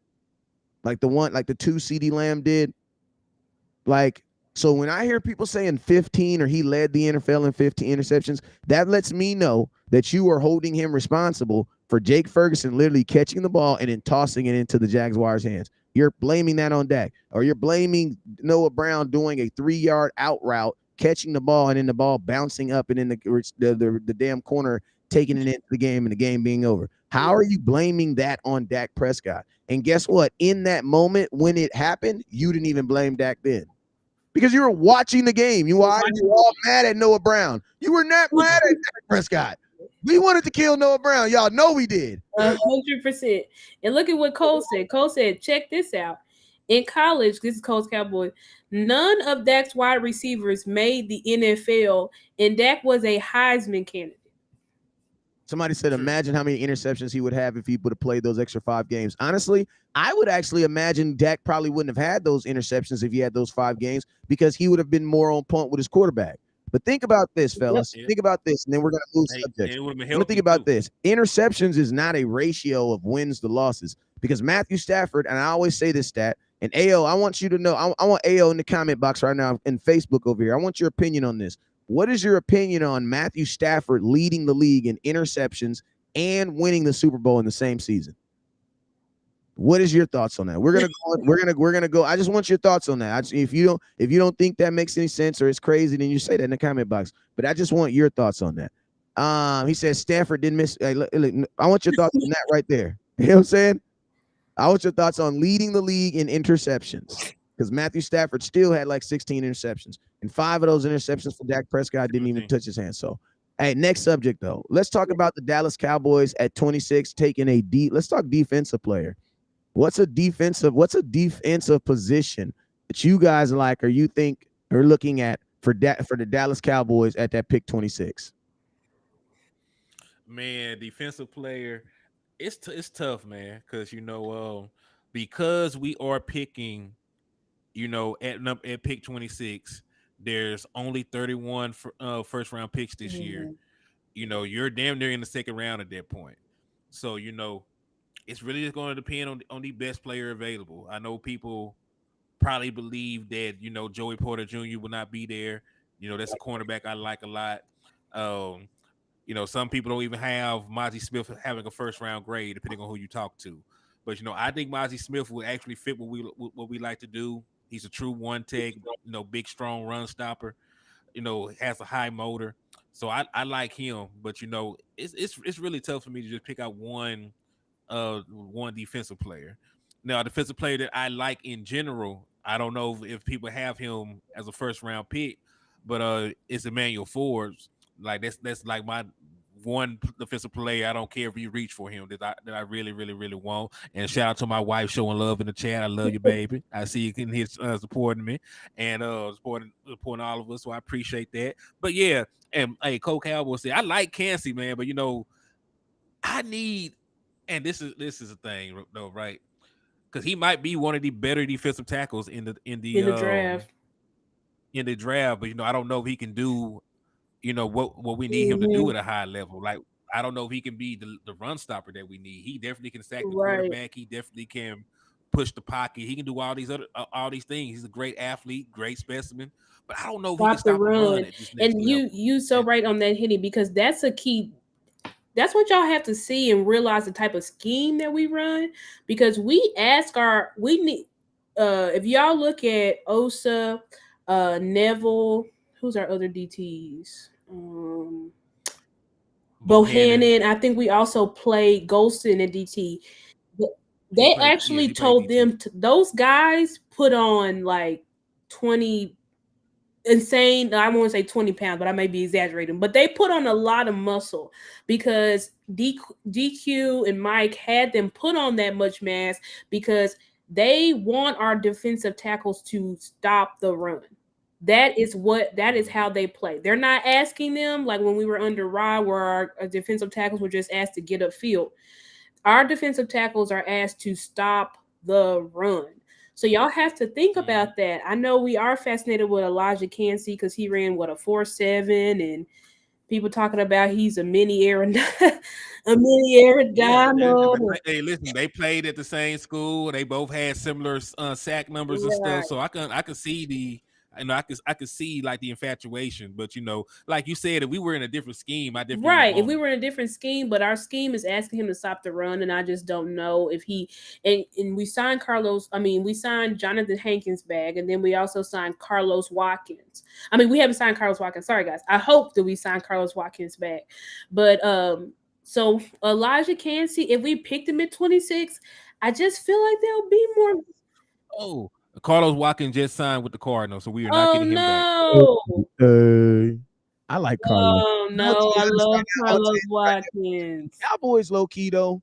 like the two CD Lamb did. Like, so when I hear people saying 15 or he led the NFL in 15 interceptions, that lets me know that you are holding him responsible for Jake Ferguson literally catching the ball and then tossing it into the Jaguars' hands. You're blaming that on Dak, or you're blaming Noah Brown doing a 3-yard out route, catching the ball and then the ball bouncing up and in the damn corner, taking it into the game and the game being over. How are you blaming that on Dak Prescott? And guess what? In that moment when it happened, you didn't even blame Dak then, because you were watching the game. You were all mad at Noah Brown. You were not mad at Dak Prescott. We wanted to kill Noah Brown. Y'all know we did. 100%. And look at what Cole said. Cole said, check this out. In college, this is Cole's Cowboy, none of Dak's wide receivers made the NFL, and Dak was a Heisman candidate. Somebody said, imagine how many interceptions he would have if he would have played those extra 5 games. Honestly, I would actually imagine Dak probably wouldn't have had those interceptions if he had those 5 games, because he would have been more on point with his quarterback. But think about this, fellas. Think about this, and then we're going to move subject. I'm going to think about this. Interceptions is not a ratio of wins to losses, because Matthew Stafford, and I always say this stat, and AO, I want you to know, I want AO in the comment box right now in Facebook over here. I want your opinion on this. What is your opinion on Matthew Stafford leading the league in interceptions and winning the Super Bowl in the same season? What is your thoughts on that? We're gonna go. I just want your thoughts on that. If you don't think that makes any sense or it's crazy, then you say that in the comment box. But I just want your thoughts on that. He says Stafford didn't miss. Hey, look, I want your thoughts on that right there. You know what I'm saying? I want your thoughts on leading the league in interceptions, because Matthew Stafford still had like 16 interceptions, and 5 of those interceptions for Dak Prescott didn't even touch his hand. So, hey, next subject though. Let's talk about the Dallas Cowboys at 26 taking a let's talk defensive player. What's a defensive position that you guys like, or you think are looking at for the Dallas Cowboys at that pick 26? Man, defensive player, it's tough, man, because because we are picking, at pick 26, there's only 31 first round picks this year. You're damn near in the second round at that point. So it's really just going to depend on the best player available. I know people probably believe that Joey Porter Jr. will not be there. That's a cornerback I like a lot. Some people don't even have Mozzie Smith having a first round grade, depending on who you talk to. But I think Mozzie Smith will actually fit what we like to do. He's a true one tech, big strong run stopper. Has a high motor, so I like him. But it's really tough for me to just pick out one defensive player. Now, a defensive player that I like in general, I don't know if people have him as a first round pick, but it's Emmanuel Forbes. Like that's like my one defensive player. I don't care if you reach for him that I really, really, really want. And shout out to my wife showing love in the chat. I love you, baby. I see you in here supporting me and supporting all of us. So I appreciate that. But yeah, and hey, Cole Cowboy said I like Kancey, man, but I need, and this is a thing though, right? Because he might be one of the better defensive tackles in the draft. In the draft, but I don't know if he can do what we need him to do at a high level. Like I don't know if he can be the run stopper that we need. He definitely can sack the quarterback. He definitely can push the pocket. He can do all these things. He's a great athlete, great specimen. But I don't know if he can stop the run at this next level. You so right on that, Henny, because that's a key. That's what y'all have to see and realize the type of scheme that we run, because we need if y'all look at Osa, Neville, who's our other DTs? Bohannon. I think we also played Golston at DT. They actually told them those guys put on like 20 insane. I won't say 20 pounds, but I may be exaggerating. But they put on a lot of muscle because DQ and Mike had them put on that much mass because they want our defensive tackles to stop the run. That is how they play. They're not asking them like when we were under Rod, where our defensive tackles were just asked to get upfield. Our defensive tackles are asked to stop the run. So y'all have to think Mhm. about that. I know we are fascinated with Elijah Cansey because he ran what a 4.7, and people talking about he's a mini Aaron, a mini Aaron Yeah, Donald. hey, listen, they played at the same school. They both had similar sack numbers and stuff. Right. So I can see I could see like the infatuation. But like you said, if we were in a different scheme, I definitely would Right. If want we him. were in a different scheme, but our scheme is asking him to stop the run, and I just don't know if he and we signed Carlos. I mean, we signed Jonathan Hankins back, and then we also signed Carlos Watkins. I mean, we haven't signed Carlos Watkins. Sorry, guys. I hope that we signed Carlos Watkins back. But so Elijah Cansey, if we picked him at 26, I just feel like there'll be more. Oh, Carlos Watkins just signed with the Cardinals, so we are not Oh getting him back. no. I like Carlos. Oh I'm gonna tell no. you I this right love now. I'm gonna tell Carlos you this right Watkins. now. Cowboys low key though,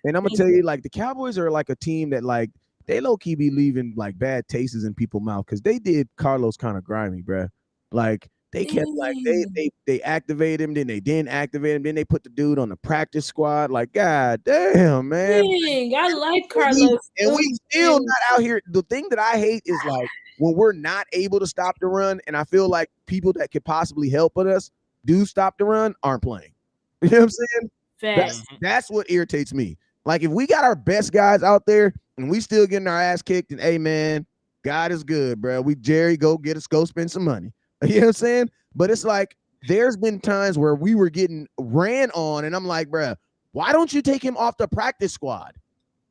and I'm gonna Thank tell you. you like the Cowboys are like a team that like they low key be leaving like bad tastes in people's mouth because they did Carlos kind of grimy, bruh. Like they kept like Dang. they activated him, then they didn't activate him, then they put the dude on the practice squad. Like, god damn, man. Dang, I like And we Carlos and we too, still man. not out here. The thing that I hate is like when we're not able to stop the run, and I feel like people that could possibly help us do stop the run aren't playing. You know what I'm saying? Facts. That's what irritates me. Like if we got our best guys out there and we still getting our ass kicked, and hey man, God is good, bro. We Jerry, go spend some money. You know what I'm saying? But it's like there's been times where we were getting ran on, and I'm like, bro, why don't you take him off the practice squad?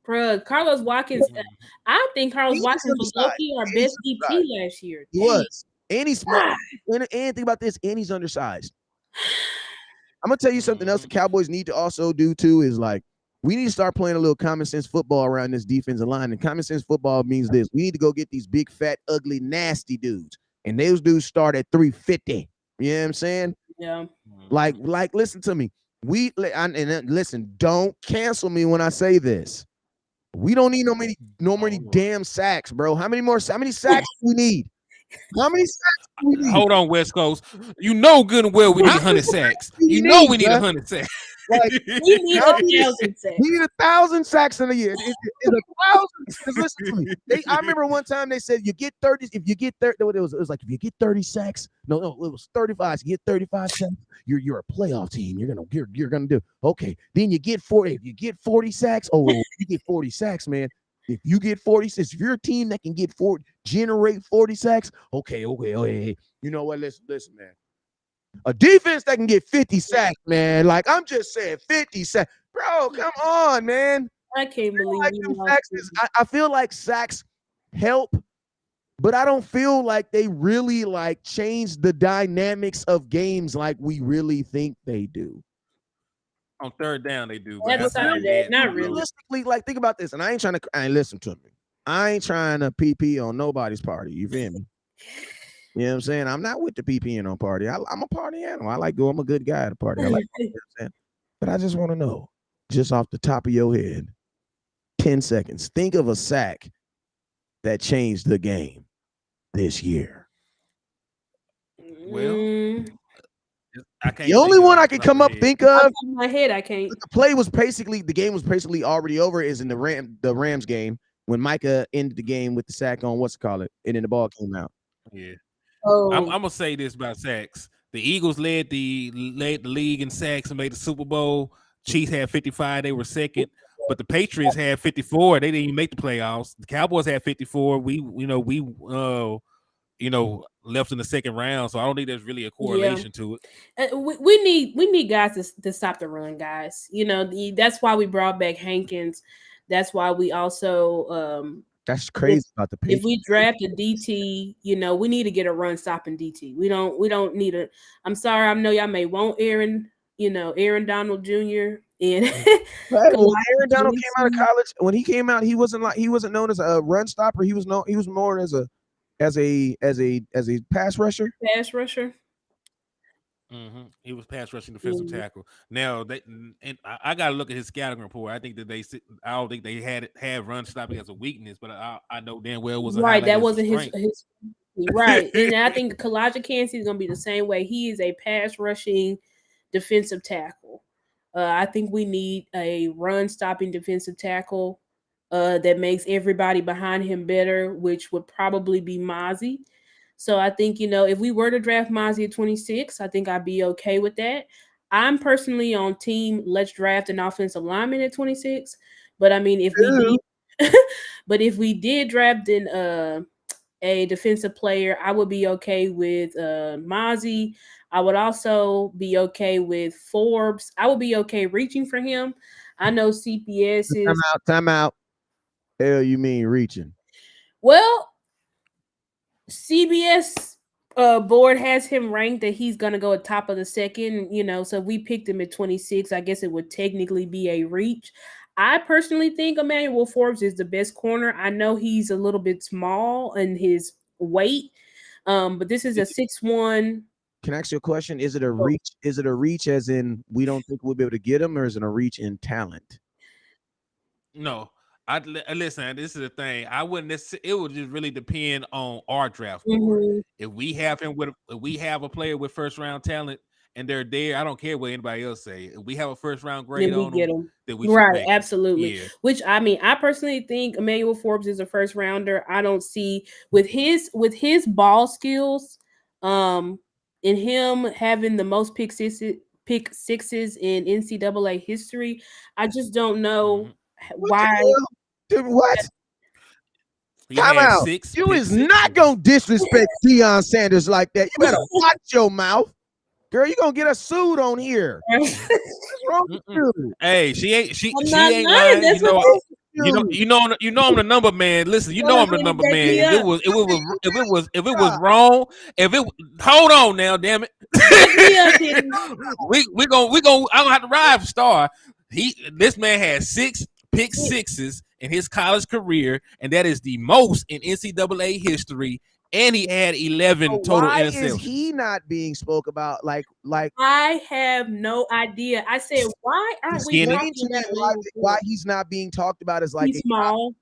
Bruh, Carlos Watkins. Mhm. I think Carlos He's Watkins was low undersized. key our And he's best undersized. DT last year. He Dang. was. And he's small. And think about this, and he's undersized. I'm gonna tell you something else the Mhm. Cowboys need to also do too is like we need to start playing a little common sense football around this defensive line. And common sense football means this: we need to go get these big, fat, ugly, nasty dudes, and those dudes start at 350. You know what I'm saying? Yeah. Mhm. Listen to me. Listen, don't cancel me when I say this. We don't need no many Oh, damn sacks, bro. How many sacks do we need? How many sacks do we need? hold on, West Coast. You know good and well we How need many 100 sacks sacks. do we You know need, we need bro? 100 sacks. Like We need how a many? thousand We sacks. need 1,000 sacks in a year. It's 1,000. Because listen to me. I remember one time they said you get 30. If you get 30, it was like if you get 30 sacks. No, it was 35. So you get 35 sacks. You're a playoff team. You're gonna do okay. Then you get 40. If you get 40 sacks, you get 40 sacks, man. If you get 46, if you're a team that can generate 40 sacks, okay. You know what? Listen, man. A defense that can get 50 sacks, man. Like I'm just saying, 50 sacks, bro. Come on, man. I can't believe Like we them lost. sacks I feel like sacks help, but I don't feel like they really like change the dynamics of games like we really think they do. On third down, they do, but That But side outside of of that, that, not really. realistically, like think about this, and I ain't trying to. Listen to me. I ain't trying to PP on nobody's party. You feel me? You know what I'm saying? I'm not with the PPing on party. I'm a party animal. I like go. I'm a good guy at a party. I like. You know what I'm saying? But I just want to know, just off the top of your head, 10 seconds. Think of a sack that changed the game this year. well, Mm, I The can't only think of it one I off the could top of come the up head. think off of, the top of my head, I can't. the game was basically already over. Is in the Rams game when Micah ended the game with the sack on what's it call it, and then the ball came out. Yeah. I'm Oh, gonna say this about sacks. The Eagles led the league in sacks and made the Super Bowl. Chiefs had 55, they were second. But the Patriots had 54. They didn't even make the playoffs. The Cowboys had 54. Left in the second round. So I don't think there's really a yeah. correlation to it. We need guys to stop the run, guys. That's why we brought back Hankins. That's why we also That's if crazy about the if we Patriots. draft a DT, we need to get a run stopping DT. We don't need a. I'm sorry, I know y'all may want Aaron Donald Jr. and Right, when Kalai Aaron Donald came out of Johnson, college, when he came out, he wasn't known as a run stopper. He was more as a pass rusher. pass rusher. He was pass rushing defensive Mm, tackle. Now and I got to look at his scouting report. I think that I don't think they had run stopping as a weakness, but I know damn well it was a right, highlight that as a wasn't his strength. his. Right. And I think Kalijah Kancey is going to be the same way. He is a pass rushing defensive tackle. I think we need a run stopping defensive tackle that makes everybody behind him better, which would probably be Mozzie. So I think, if we were to draft Mozzie at 26, I think I'd be okay with that. I'm personally on team let's draft an offensive lineman at 26. But I mean, if we did, but if we did draft a defensive player, I would be okay with Mozzie. I would also be okay with Forbes. I would be okay reaching for him. I know CPS is Time out. Hell, you mean reaching? well. CBS board has him ranked that he's gonna go at top of the second. So if we picked him at 26, I guess it would technically be a reach. I personally think Emmanuel Forbes is the best corner. I know he's a little bit small in his weight, but this is a 6'1". Can I ask you a question? Is it a reach? Is it a reach as in we don't think we'll be able to get him, or is it a reach in talent? No, listen. This is the thing. I wouldn't necessarily. It would just really depend on our draft board. Mm-hmm. If we have a player with first round talent and they're there, I don't care what anybody else say. If we have a first round grade Then we on get them, him. then we should Right, take absolutely. Yeah. Which I mean, I personally think Emmanuel Forbes is a first rounder. I don't see with his ball skills, and him having the most pick sixes in NCAA history. I just don't know why. What? He Time had out. 6. You pick is sixes. not gonna disrespect Deion Sanders like that. You better watch your mouth, girl. You gonna get us sued on here. What's wrong with you? Hey, she ain't not lying. lying. That's what I'm the number man. Listen, you know I'm the number man. If it was wrong, hold on now, damn it. we gonna I don't have to ride for Star. This man had 6 pick sixes in his college career, and that is the most in NCAA history. And he had 11 total why interceptions. is he not being spoke about? Like I have no idea. I said, why aren't we talking about why he's not being talked about as like he's small?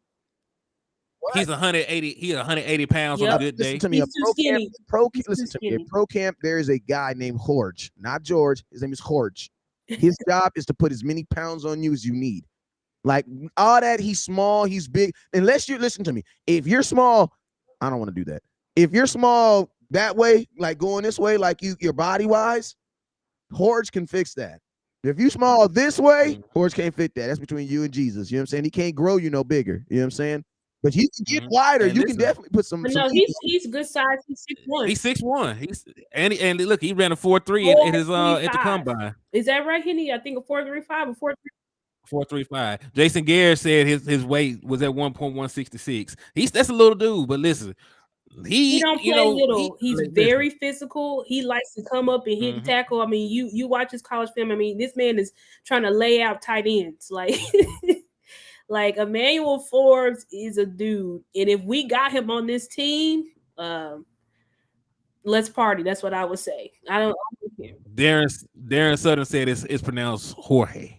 He's 180. He's 180 pounds on a good day. Listen to me. Listen to me. Pro camp, there is a guy named Horge, not George. His name is Horge. His job is to put as many pounds on you as you need. Like all that, he's small, he's big. Unless you listen to me. If you're small, I don't want to do that. If you're small that way, like going this way, like your body wise, Horge can fix that. If you small this way, Horge can't fit that. That's between you and Jesus. You know what I'm saying? He can't grow you no bigger. You know what I'm saying? But you can get wider. And you can definitely put some. No, he's good size. He's 6'1". He's 6'1". And look, he ran a 4.3 at his at the combine. Is that right, Henny? I think a 4.35 or 4.35. Jason Garrett said his weight was at 1.166. That's a little dude, but listen, he don't play little. He's very physical. He likes to come up and hit the tackle. I mean, you watch his college film. I mean, this man is trying to lay out tight ends. Like Emmanuel Forbes is a dude, and if we got him on this team, let's party. That's what I would say. I don't care. Darren Sutton said it's pronounced Jorge.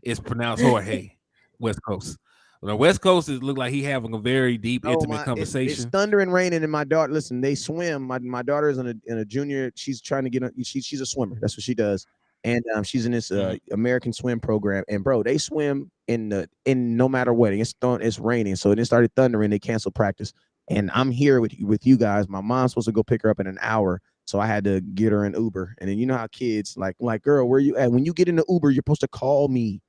It's pronounced Jorge. West Coast. The West Coast look like he having a very deep, intimate conversation. It's thunder and raining, and my daughter. Listen, they swim. My daughter is in a junior. She's trying to get. She's a swimmer. That's what she does, and she's in this American swim program. And bro, they swim in no matter what. It's raining, so it started thundering. They canceled practice, and I'm here with you guys. My mom's supposed to go pick her up in an hour, so I had to get her an Uber. And then you know how kids like, girl, where you at? When you get in the Uber, you're supposed to call me.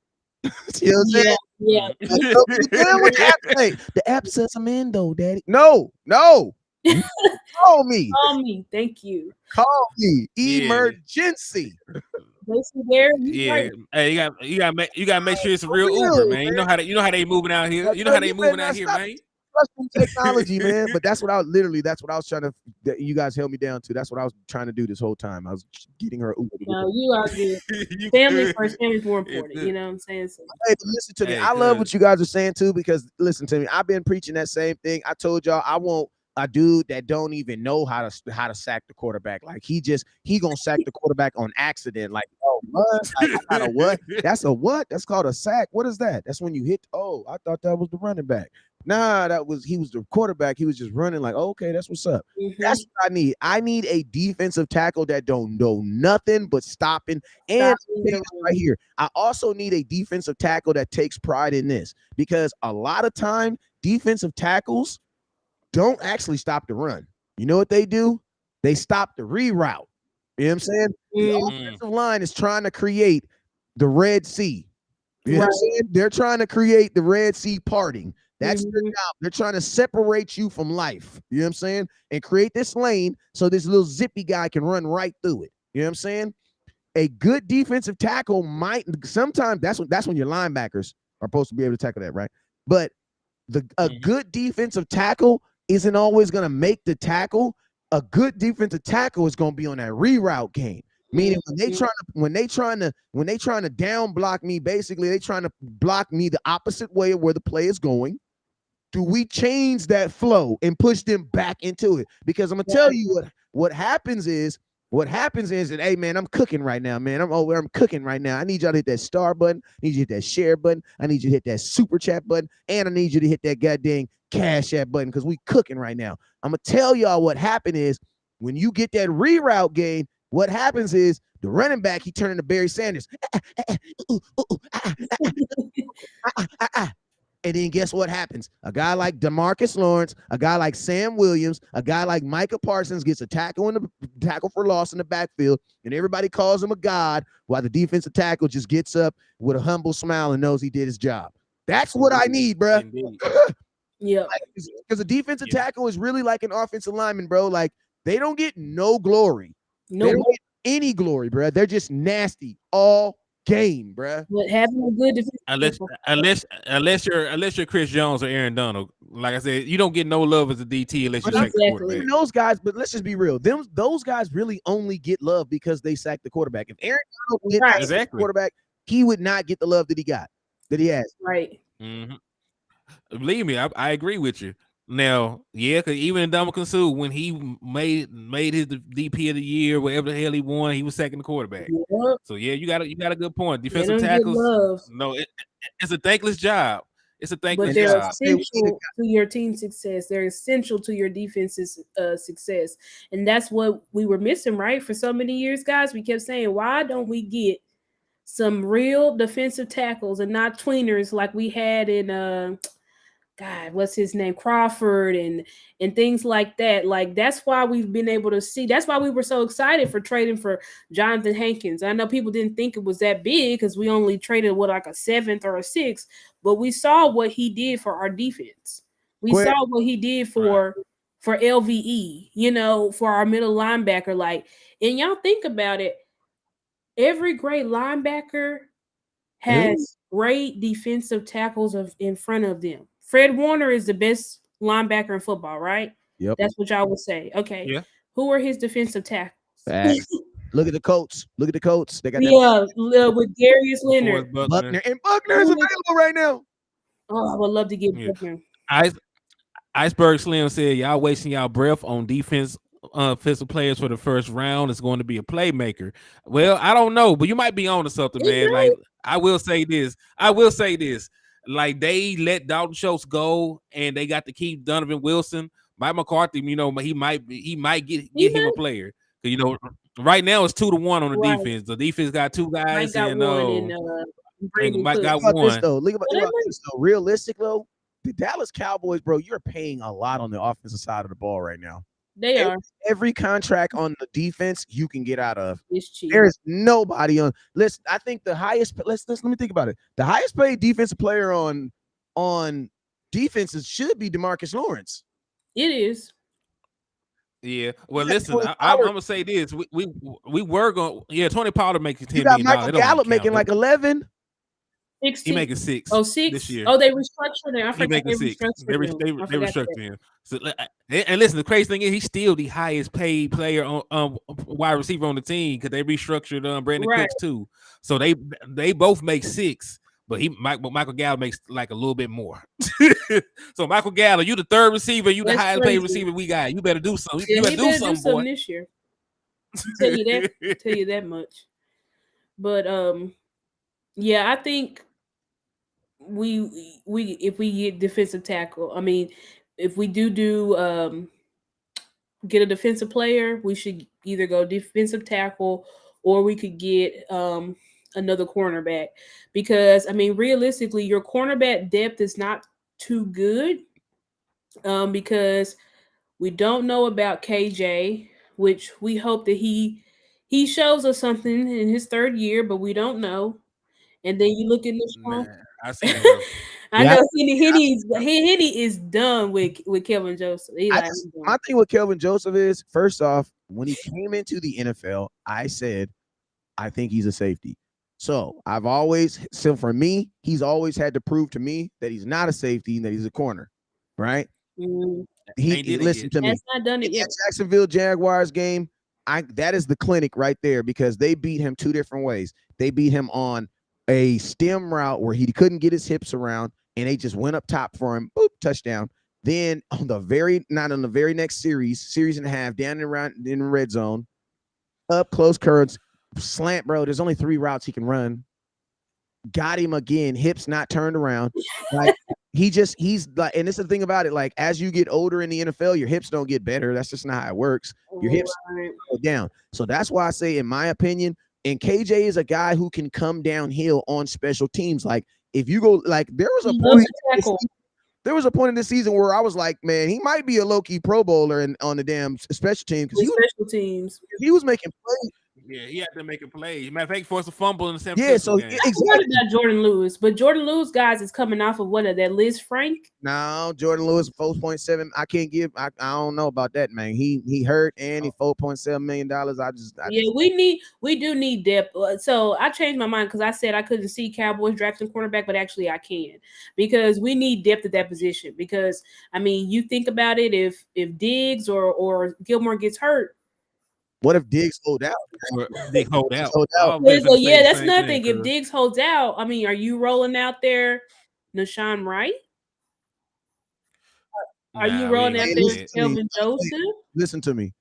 You know what I'm saying? Yeah. The app says I'm in though, Daddy. No. Call me. Call me. Thank you. Call me. Emergency. Yeah. Right. Hey, you gotta make sure it's a real Uber, man. You know how they moving out here. You know how they moving out here, man. Technology, man. But that's what I was trying to. You guys held me down to. That's what I was trying to do this whole time. I was getting her Uber. No, you are good. Family first. Family's more important. You know what I'm saying? So. Hey, listen to me. I love what you guys are saying too, because listen to me. I've been preaching that same thing. I told y'all I want dude that don't even know how to sack the quarterback. Like he gonna sack the quarterback on accident. Like, oh what? Like, I got a what? That's a what? That's called a sack. What is that? That's when you hit. Oh, I thought that was the running back. Nah, he was the quarterback. He was just running like, okay, that's what's up. That's what I need. I need a defensive tackle that don't know nothing but stopping. And right here, I also need a defensive tackle that takes pride in this, because a lot of time defensive tackles don't actually stop the run. You know what they do? They stop the reroute. You know what I'm saying? The offensive line is trying to create the Red Sea. You know what I'm saying? They're trying to create the Red Sea parting. That's their job. They're trying to separate you from life. You know what I'm saying? And create this lane so this little zippy guy can run right through it. You know what I'm saying? A good defensive tackle might sometimes that's when your linebackers are supposed to be able to tackle that, right? But a good defensive tackle isn't always going to make the tackle. A good defensive tackle is going to be on that reroute game. Meaning when they trying to down block me, basically they trying to block me the opposite way of where the play is going. Do we change that flow and push them back into it? Because I'm gonna tell you what happens is that, hey man, I'm cooking right now, man. I'm cooking right now. I need y'all to hit that star button. I need you to hit that share button. I need you to hit that super chat button, and I need you to hit that goddamn cash app button, because we cooking right now. I'm gonna tell y'all what happened is when you get that reroute game. What happens is the running back, he turned into Barry Sanders. And then guess what happens? A guy like DeMarcus Lawrence, a guy like Sam Williams, a guy like Micah Parsons gets a tackle for loss in the backfield, and everybody calls him a god, while the defensive tackle just gets up with a humble smile and knows he did his job. That's what I need, bro. Yeah. Because a defensive tackle is really like an offensive lineman, bro. Like, they don't get no glory. No, they don't get any glory, bro. They're just nasty all game, bro. But having a good defense, unless you're Chris Jones or Aaron Donald, like I said, you don't get no love as a DT unless you sack the quarterback. Those guys, but let's just be real. Those guys really only get love because they sack the quarterback. If Aaron Donald didn't sack the quarterback, he would not get the love that he has. Right. Mm-hmm. Believe me, I agree with you. Now, yeah, because even in Ndamukong Suh, when he made his DP of the year, whatever the hell he won, he was sacking the quarterback. Yep. So yeah, you got a good point. Defensive tackles, no, it's a thankless job. It's a thankless job. But they're essential to your team's success. They're essential to your defense's success, and that's what we were missing, right? For so many years, guys, we kept saying, why don't we get some real defensive tackles and not tweeners like we had in God, what's his name? Crawford and things like that. Like, that's why we've been able to see. That's why we were so excited for trading for Jonathan Hankins. I know people didn't think it was that big because we only traded like a 7th or a 6th, but we saw what he did for our defense. We saw what he did for LVE, for our middle linebacker. Like, and y'all think about it, every great linebacker has great defensive tackles in front of them. Fred Warner is the best linebacker in football, right? Yep. That's what y'all would say. Okay. Yeah. Who are his defensive tackles? Look at the Colts. They got with Darius Leonard. Buckner. And Buckner is available right now. Oh, I would love to get Buckner. Iceberg Slim said, y'all wasting y'all breath on offensive players for the first round. Is going to be a playmaker. Well, I don't know, but you might be on to something, man. Right. Like, I will say this. Like, they let Dalton Schultz go, and they got to keep Donovan Wilson. Mike McCarthy, he might get him a player. Right now it's 2-1 on the defense. The defense got 2 guys, Mike got one. Look about this though. Realistic though, the Dallas Cowboys, bro, you're paying a lot on the offensive side of the ball right now. They are. Every contract on the defense you can get out of. There is nobody on. Listen, I think the highest. Let me think about it. The highest paid defensive player on defenses should be DeMarcus Lawrence. It is. Yeah. Well, listen, I'm gonna say this. We were going. Yeah, Tony Pollard making $10 million. Michael Gallup making like 11. 16. He making 6. Oh, 6 this year. Oh, they restructured him. I forgot they restructured him. So, and listen, the crazy thing is he's still the highest paid player on wide receiver on the team because they restructured Brandon Cooks too. So they both make 6. but Michael Gallup makes like a little bit more. So Michael Gallup, you the third receiver, you the That's highest paid crazy. receiver we got. You better do something. Yeah, You better he do better do something, something boy. this year. I'll tell you that. Tell you that much. But yeah, I think we if we get defensive tackle, I mean, if we do get a defensive player, we should either go defensive tackle or we could get another cornerback, because I mean realistically your cornerback depth is not too good, because we don't know about KJ, which we hope that he shows us something in his third year, but we don't know. And then you look in the strong. Man, I seen him, bro. I Yeah, know Henny is done with Kelvin Joseph. He like, I'm done. my thing with Kelvin Joseph is, first off, when he came into the NFL, I said I think he's a safety. So for me, he's always had to prove to me that he's not a safety and that he's a corner, right? Mm, Listen to me. that's not done it In yet. that Jacksonville Jaguars game, that is the clinic right there, because they beat him two different ways. They beat him on a stem route where he couldn't get his hips around, and they just went up top for him, boop, touchdown. Then not on the very next series and a half, down around in the red zone, up close currents, slant, bro. There's only 3 routes he can run. Got him again, hips not turned around. Like he's like, and this is the thing about it. Like, as you get older in the NFL, your hips don't get better. That's just not how it works. Your hips go down. So that's why I say, in my opinion, and KJ is a guy who can come downhill on special teams. Like, if you go, like, there was a point in this season where I was like, man, he might be a low-key Pro Bowler on the damn special team, because special teams. he was making plays. Yeah, he had to make a play. Matter of fact, he forced a fumble in the San Yeah, Francisco so game. I forgot about Jordan Lewis, but Jordan Lewis, guys, is coming off of what of that Liz Frank. No, Jordan Lewis 4.7. I can't give. I don't know about that, man. He hurt, and he $4.7 million. We do need depth. So I changed my mind because I said I couldn't see Cowboys drafting cornerback, but actually I can, because we need depth at that position. Because I mean, you think about it, if Diggs or Gilmore gets hurt. What if Diggs hold out? They hold out. So yeah, that's nothing. If Diggs holds out, I mean, are you rolling out there Nashawn Wright? Are you rolling out there Kelvin Joseph? Listen to me.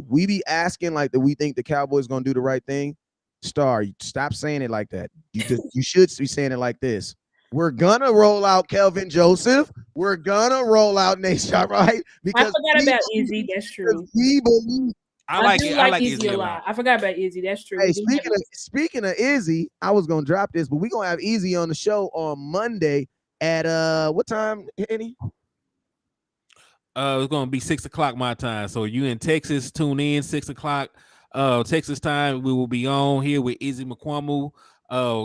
We be acting like that we think the Cowboys gonna do the right thing. Stop saying it like that. You should be saying it like this. We're gonna roll out Kelvin Joseph. We're gonna roll out Nashawn Wright, because I forgot about Izzy. That's true. We believe. I like Izzy a lot. I forgot about Izzy. That's true. Hey, speaking of Izzy, I was gonna drop this, but we're gonna have Izzy on the show on Monday at what time, Henny? It's gonna be 6:00 my time. So you in Texas, tune in 6:00 Texas time. We will be on here with Izzy McQuamu,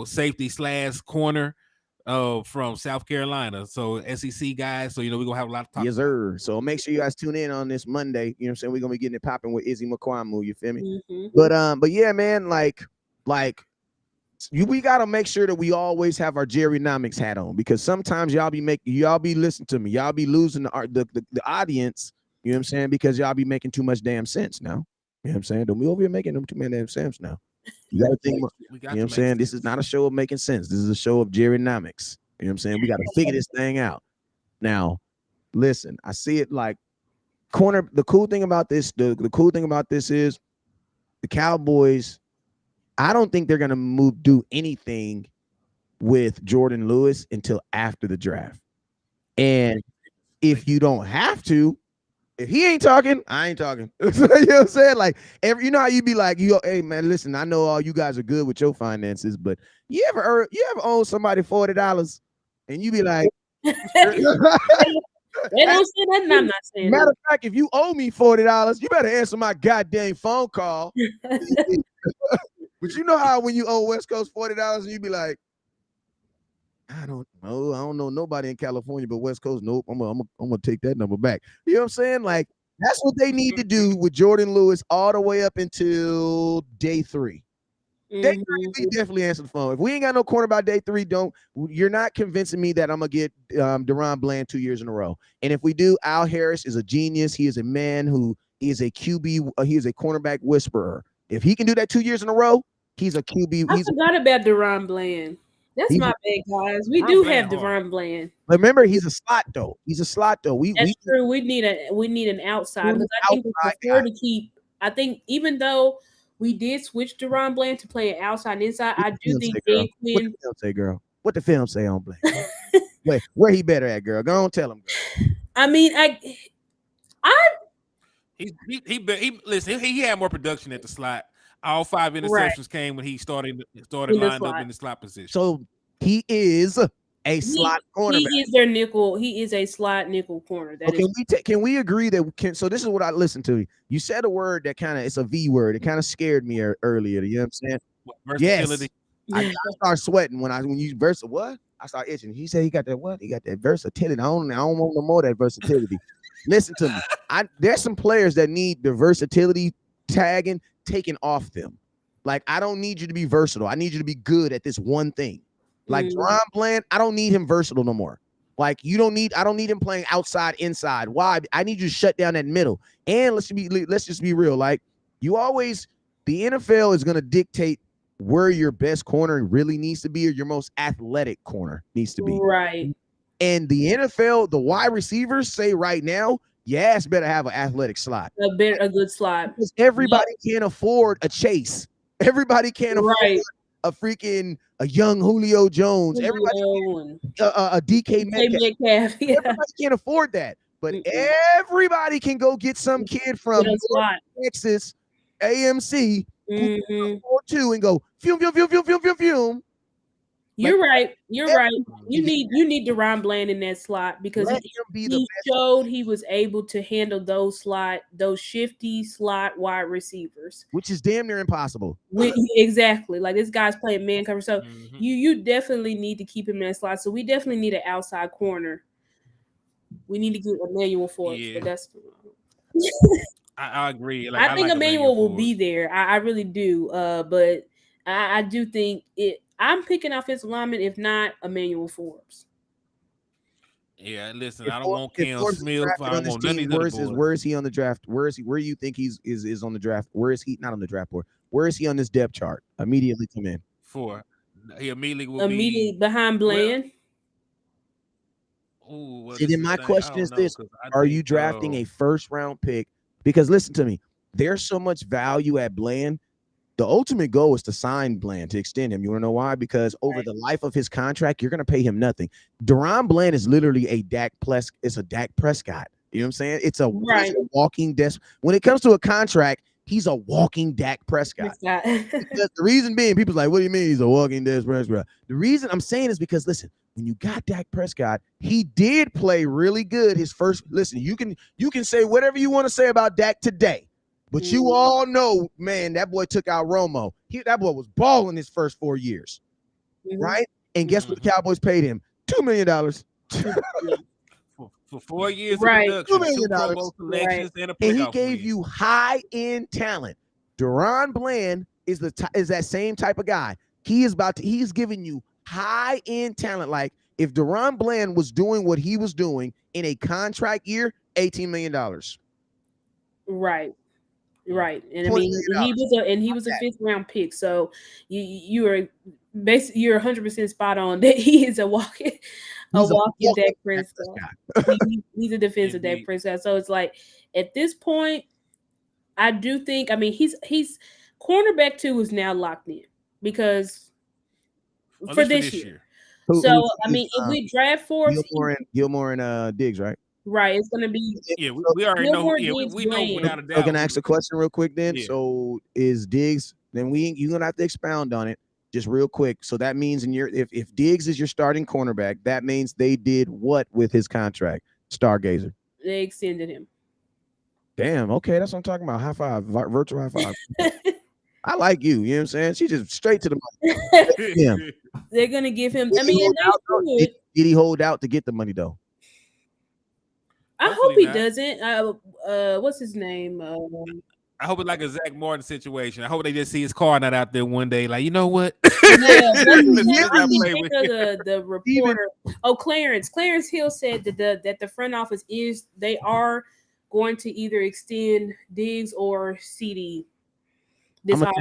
safety / corner from South Carolina. So SEC guys. So we're gonna have a lot of talk. Yes, sir. So make sure you guys tune in on this Monday. You know what I'm saying? We're gonna be getting it popping with Izzy McQuamu, you feel me? Mm-hmm. But yeah, man, like we gotta make sure that we always have our Jerrynomics hat on, because sometimes y'all be listening to me, y'all be losing the audience, you know what I'm saying, because y'all be making too much damn sense now. You know what I'm saying? Don't be over here making them too many damn sense now. You gotta think, you know what I'm saying? This is not a show of making sense. This is a show of Jerrynomics. You know what I'm saying? We gotta figure this thing out. Now, listen, I see it like the cool thing about this is the Cowboys. I don't think they're gonna do anything with Jordan Lewis until after the draft. And if you don't have to, if he ain't talking, I ain't talking. You know what I'm saying? Like, you know how you be like, hey man, listen, I know all you guys are good with your finances, but you ever owe somebody $40 and you be like, they don't say that, and I'm not saying matter of fact, if you owe me $40, you better answer my goddamn phone call. But you know how when you owe West Coast $40 and you be like, I don't know nobody in California but West Coast. Nope, I'm gonna take that number back. You know what I'm saying? Like, that's what they need to do with Jordan Lewis all the way up until day 3. Day 3, we definitely answer the phone. If we ain't got no corner by day 3, you're not convincing me that I'm gonna get Deron Bland 2 years in a row. And if we do, Al Harris is a genius. He is a man who is a QB. He is a cornerback whisperer. If he can do that 2 years in a row, he's a QB. I forgot about Deron Bland. That's He's my a, bad, guys. We Deron do Bland have hard. Devon Bland. remember, he's a slot though. He's a slot though. That's true. We need an outside need because I think we outside prefer guy. to keep. I think even though we did switch Deron Bland to play an outside and inside, What I the do film think say, Dan girl? What the Quinn. film say, girl? What the film say on Blake? Where he better at, girl? Go on, tell him, girl. I mean, I Listen. He had more production at the slot. All 5 right interceptions came when he started in the lined up slot. in the slot position. So he is a slot cornerback. He is their nickel. He is a slot nickel corner. That Okay, is. can we agree that we can? So this is what I listened to. You said a word that kind of it's a V word. It kind of scared me earlier. You know what I'm saying? What, Yes. versatility? I start sweating when you what? I start itching. He said he got that what? He got that versatility. I don't want no more of that versatility. Listen to me. There's some players that need the versatility tagging taken off them. Like, I don't need you to be versatile. I need you to be good at this one thing. Like Deron Bland, I don't need him versatile no more. Like, I don't need him playing outside, inside. Why? I need you to shut down that middle. And let's just be real. Like, the NFL is gonna dictate where your best corner really needs to be, or your most athletic corner needs to be. Right. And the NFL, the wide receivers say right now, your ass better have an athletic slot. A good slot. Because everybody can't afford a Chase. Everybody can't afford a young Julio Jones. Everybody a DK Metcalf. Yeah. Everybody can't afford that. But everybody can go get some kid from Texas AMC or two and go fume. You're right. You need Deron Bland in that slot because he showed he was able to handle those shifty slot wide receivers, which is damn near impossible. Exactly. Like, this guy's playing man cover, so you definitely need to keep him in that slot. So we definitely need an outside corner. We need to get Emmanuel Forbes, but that's. I agree. Like, I think Emmanuel will be there. I really do. But I do think I'm picking offensive lineman, if not Emmanuel Forbes. Yeah, listen, I don't want Cam Smith. I don't want none of these other boys. Where is he on the draft? Where do you think he's on the draft? Where is he? Not on the draft board. Where is he on this depth chart? Immediately come in. He immediately will be behind Bland. See, then my question is this: are you drafting a first-round pick? Because listen to me, there's so much value at Bland. The ultimate goal is to sign Bland, to extend him. You want to know why? Because over the life of his contract, you're going to pay him nothing. Deron Bland is literally a Dak Prescott. You know what I'm saying? It's a walking desk. When it comes to a contract, he's a walking Dak Prescott. Because the reason being, people's like, what do you mean he's a walking Dak Prescott? The reason I'm saying is because, listen, when you got Dak Prescott, he did play really good his first. Listen, you can say whatever you want to say about Dak today. But you all know, man, that boy took out Romo. That boy was balling his first 4 years, right? And guess what the Cowboys paid him? $2 million. for 4 years of production, $2 million. 2 Pro Bowl selections, and a playoff and he gave you high-end talent. Deron Bland is that same type of guy. He's giving you high-end talent. Like, if Deron Bland was doing what he was doing in a contract year, $18 million. Right. And I mean, he was a 5th round pick. So you're 100% spot on that he is a walking Dak Prescott. He's a defensive Dak Prescott. So it's like, at this point, I do think, I mean, he's cornerback 2 is now locked in because for this year. So I mean, if we draft Forbes, Gilmore and Diggs, right? Right, it's gonna be. Yeah, we already know. Yeah, we know without a doubt. I'm gonna ask a question real quick. Then, so is Diggs? Then you're gonna have to expound on it just real quick. So that means if Diggs is your starting cornerback, that means they did what with his contract? Stargazer. They extended him. Damn. Okay, that's what I'm talking about. High five, virtual high five. I like you. You know what I'm saying? She's just straight to the money. Yeah. They're gonna give him. I mean, did he hold out to get the money though? I hope he doesn't. What's his name? I hope it's like a Zach Martin situation. I hope they just see his car not out there one day. Like, you know what? The reporter. Clarence. Clarence Hill said that the front office they are going to either extend Diggs or CD. I'm gonna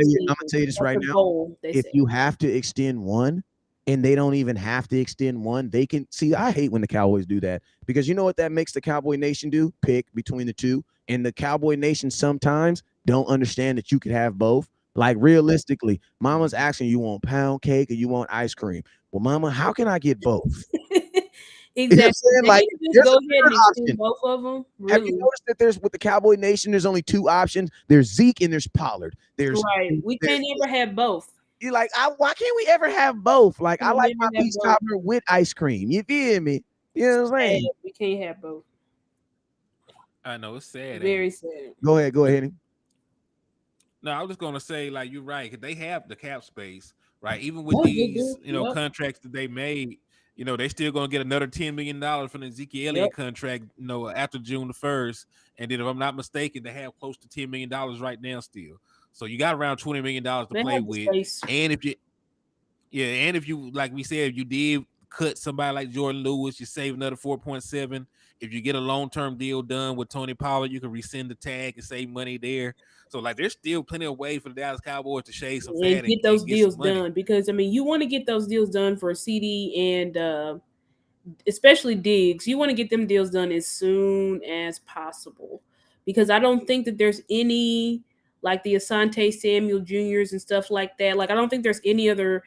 tell you this right now. If you have to extend one and they don't even have to extend one. They can see. I hate when the Cowboys do that because you know what that makes the Cowboy Nation do? Pick between the two, and the Cowboy Nation sometimes don't understand that you could have both. Like realistically, Mama's asking you want pound cake or you want ice cream. Well, Mama, how can I get both? You know what I'm Exactly. saying? They Like, need to just there's go a ahead third and extend option. both of them. Have you Really. noticed that there's with the Cowboy Nation, there's only two options? There's Zeke and there's Pollard. Right. We There's can't ever have both. you're like, why can't we ever have both? Like, I We like can my never have peach both. cobbler with ice cream. You feel me? You know what I'm Sad. saying? We can't have both. I know it's sad, ain't Very it? sad. Go ahead. No, I was just gonna say, like, you're right, 'cause they have the cap space, right? Even with Oh, they these, do. Yep. contracts that they made, they still gonna get another $10 million from the Ezekiel Yep. Elliott contract, after June 1st. And then, if I'm not mistaken, they have close to $10 million right now still. So you got around $20 million to They play have the with. space. And if you, like we said, if you did cut somebody like Jordan Lewis, you save another 4.7. If you get a long-term deal done with Tony Pollard, you can rescind the tag and save money there. So, like, there's still plenty of ways for the Dallas Cowboys to shave some And fat get and those get some deals money. done because I mean you want to get those deals done for CD and especially Diggs. You want to get them deals done as soon as possible because I don't think that there's any like the Asante Samuel Juniors and stuff like that. Like I don't think there's any other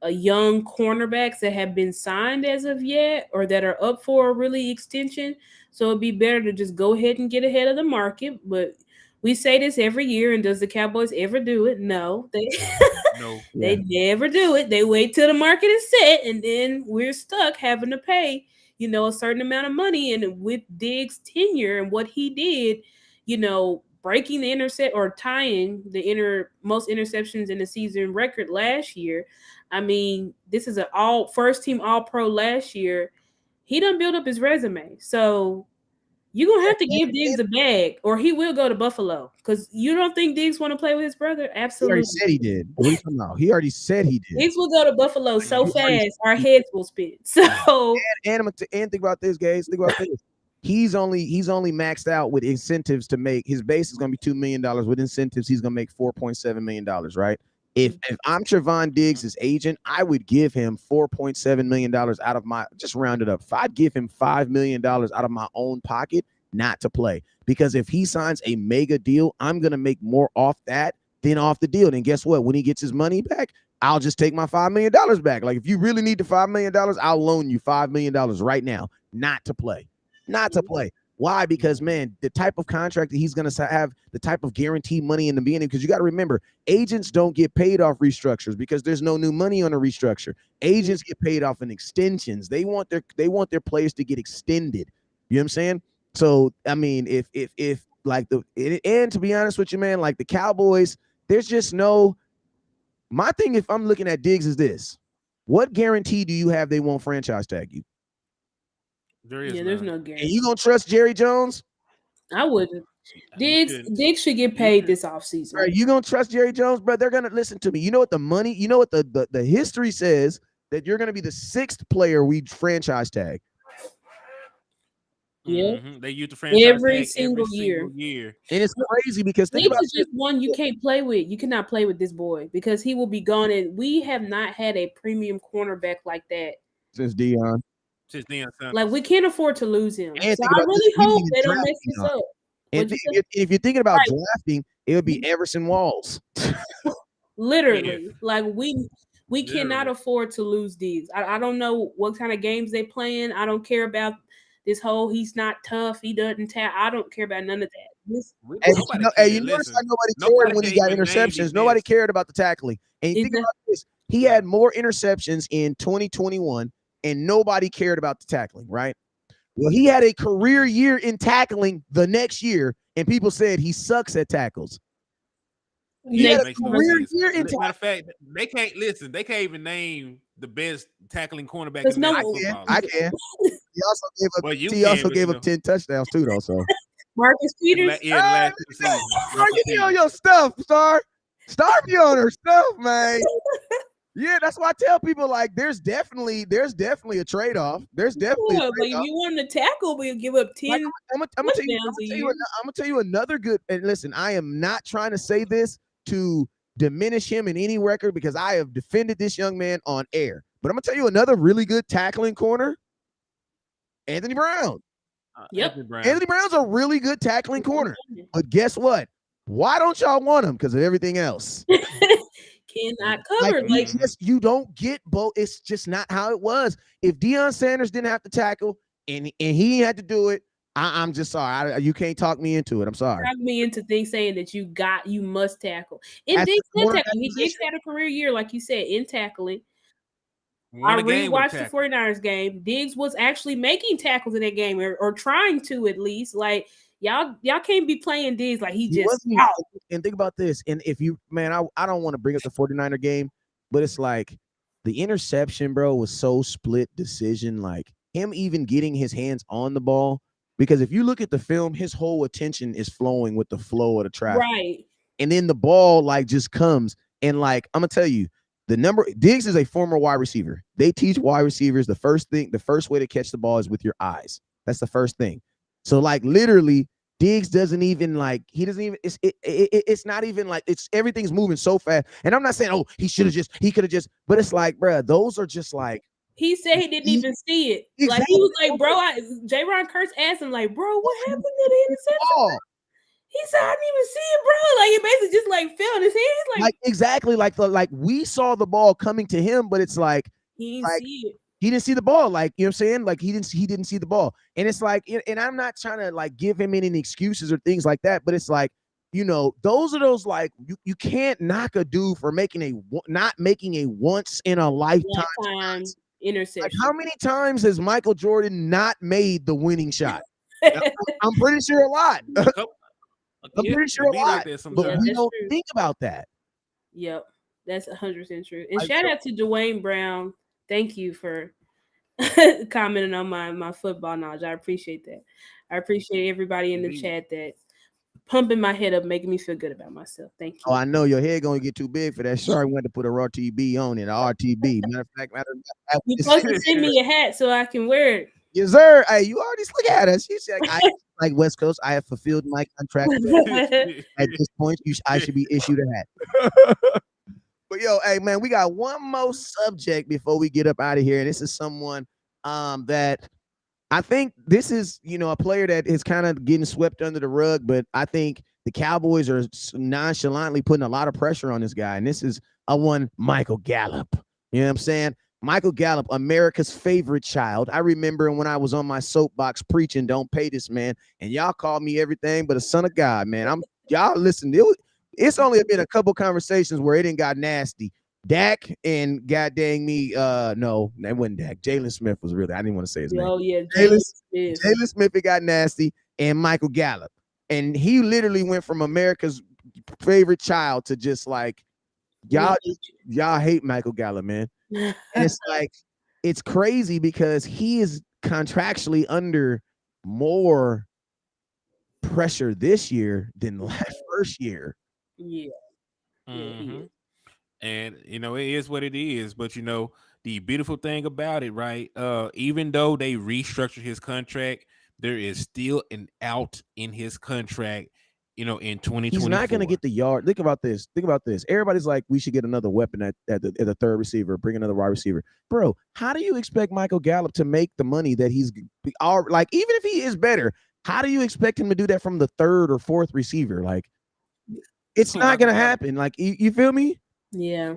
young cornerbacks that have been signed as of yet or that are up for a really extension. So it'd be better to just go ahead and get ahead of the market. But we say this every year, and does the Cowboys ever do it? No, they No. Yeah. they never do it. They wait till the market is set, and then we're stuck having to pay, a certain amount of money. And with Diggs' tenure and what he did, breaking the intercept or tying the most interceptions in the season record last year. I mean, this is an all first team All Pro last year. He done build up his resume, so you're gonna have to give Diggs a bag, or he will go to Buffalo. Because you don't think Diggs want to play with his brother? He already Absolutely. said he did. What are you talking about? He already said he did. Diggs will go to Buffalo so He already fast, our said heads will spin. So and think about this, guys. Think about this. He's only maxed out with incentives to make his base is going to be $2 million. With incentives, he's going to make $4.7 million. Right? If I'm Trevon Diggs' agent, I would give him $4.7 million out of my just round it up. If I'd give him $5 million out of my own pocket, not to play, because if he signs a mega deal, I'm going to make more off that than off the deal. Then guess what? When he gets his money back, I'll just take my $5 million back. Like if you really need the $5 million, I'll loan you $5 million right now, not to play. Not to play. Why? Because, man, the type of contract that he's going to have, the type of guaranteed money in the beginning, because you got to remember, agents don't get paid off restructures because there's no new money on a restructure. Agents get paid off in extensions. They want their players to get extended. You know what I'm saying? So, I mean, if like and to be honest with you, man, like the Cowboys, there's just no, my thing, if I'm looking at Diggs, is this: what guarantee do you have they won't franchise tag you? There is there's none. no And guarantee. you gonna trust Jerry Jones? I wouldn't. You Diggs shouldn't. Diggs should get You paid shouldn't. this offseason. Bro, you gonna trust Jerry Jones, bro? They're gonna listen to me. You know what the money? You know what the history says that you're gonna be the 6th player we franchise tag. Yeah. They use the franchise Every tag every single single year. year. And it's crazy because think Diggs about is just one you can't play with. You cannot play with this boy because he will be gone. And we have not had a premium cornerback like that. since Dion. Since Deion Sanders. Like we can't afford to lose him. And So think I about this, really we didn't hope even they don't draft mess this Dion. up. And What'd you say? if you're thinking about Right. drafting, it would be Everson Walls. Literally, like we cannot Literally. afford to lose Diggs. I don't know what kind of games they playing. I don't care about this whole he's not tough. He doesn't tap. I don't care about none of that. Nobody Hey, cares. you notice Listen, how nobody nobody cared when he can got even name the interceptions. Nobody best. cared about the tackling. And you think Exactly. about this: he had more interceptions in 2021, and nobody cared about the tackling, right? Well, he had a career year in tackling the next year, and people said he sucks at tackles. He had Next a Makes no career sense. year in Matter tackling. of fact, they can't listen. They can't even name the best tackling cornerback Because in the no, National I can. Football I League. can. He also gave up. Well, you He can, also but gave up 10 touchdowns too, though. So Marcus Peters. in the last 2 seasons. Star, you be on your stuff, Star. Star be on her stuff, man. Yeah, that's why I tell people like there's definitely a trade-off. There's definitely a Yeah, but if trade-off. you want him to tackle, we'll give up 10 Like, I'm gonna touchdowns a year. tell you another good. And listen, I am not trying to say this to diminish him in any record because I have defended this young man on air. But I'm gonna tell you another really good tackling corner, Anthony Brown. Yep. Anthony Brown. Anthony Brown's a really good tackling corner. But guess what? Why don't y'all want him? Because of everything else. Cannot Like cover. Like you don't get both. It's just not how it was. If Deion Sanders didn't have to tackle and he had to do it, I'm just sorry. You can't talk me into it. I'm sorry. talk me into things saying that you must tackle. And At the Diggs can cornerback tackle. Diggs position. had a career year, like you said, in tackling. Won I a game with a rewatched the tackle. 49ers game. Diggs was actually making tackles in that game, or trying to at least. Like y'all can't be playing Diggs like he just wasn't, and think about this. And if you, man, I don't want to bring up the 49er game, but it's like the interception, bro, was so split decision. Like him even getting his hands on the ball, because if you look at the film, his whole attention is flowing with the flow of the traffic. right. And then the ball like just comes. And like I'm gonna tell you, Diggs is a former wide receiver. They teach wide receivers the first way to catch the ball is with your eyes. That's the first thing. So like literally, Diggs doesn't even like it's not even like everything's moving so fast. And I'm not saying he could have just, but it's like, bro, those are just like he said he didn't even see it. Exactly. Like he was like, bro, J-Ron Kurtz asked him, like, bro, what happened to the interception? He said, I didn't even see it, bro. Like it basically just like fell in his hands. Like exactly like we saw the ball coming to him, but it's like he didn't see it. He didn't see the ball, like, you know what I'm saying? Like he didn't see the ball. And it's like, and I'm not trying to like give him any excuses or things like that, but it's like, those are those like you can't knock a dude for not making a once in a lifetime interception. Like, how many times has Michael Jordan not made the winning shot? I'm pretty sure a lot. I'm pretty sure a lot, but we don't think about that. Yep, that's 100% true. And shout out to Dwayne Brown. Thank you for commenting on my football knowledge. I appreciate that. I appreciate everybody in the chat that pumping my head up, making me feel good about myself. Thank you. Oh, I know your head gonna get too big for that. Sorry, we had to put a RTB on it. RTB. Matter of fact, you're supposed to send me a hat so I can wear it. Yes, sir. Hey, you already look at us. You said, like West Coast, I have fulfilled my contract. At this point, I should be issued a hat. But yo, hey man, we got one more subject before we get up out of here, and this is someone that I think this is a player that is kind of getting swept under the rug, but I think the Cowboys are nonchalantly putting a lot of pressure on this guy, and this is Michael Gallup. You know what I'm saying? Michael Gallup, America's favorite child. I remember when I was on my soapbox preaching, "Don't pay this man," and y'all called me everything but a son of God, man. Y'all listen. It's only been a couple conversations where it didn't got nasty. Dak and god dang me, no, that wasn't Dak. Jalen Smith was really, I didn't want to say his name. Oh yeah, Jalen Smith, it got nasty, and Michael Gallup. And he literally went from America's favorite child to just like, y'all hate Michael Gallup, man. And it's like, it's crazy because he is contractually under more pressure this year than last first year. Yeah. Mm-hmm. And it is what it is. But the beautiful thing about it, right? Even though they restructured his contract, there is still an out in his contract. In 2024, he's not going to get the yard. Think about this. Everybody's like, we should get another weapon at the third receiver, bring another wide receiver. Bro, how do you expect Michael Gallup to make the money that he's like? Even if he is better, how do you expect him to do that from the third or fourth receiver? Like, it's not going to happen. Like, you feel me? Yeah.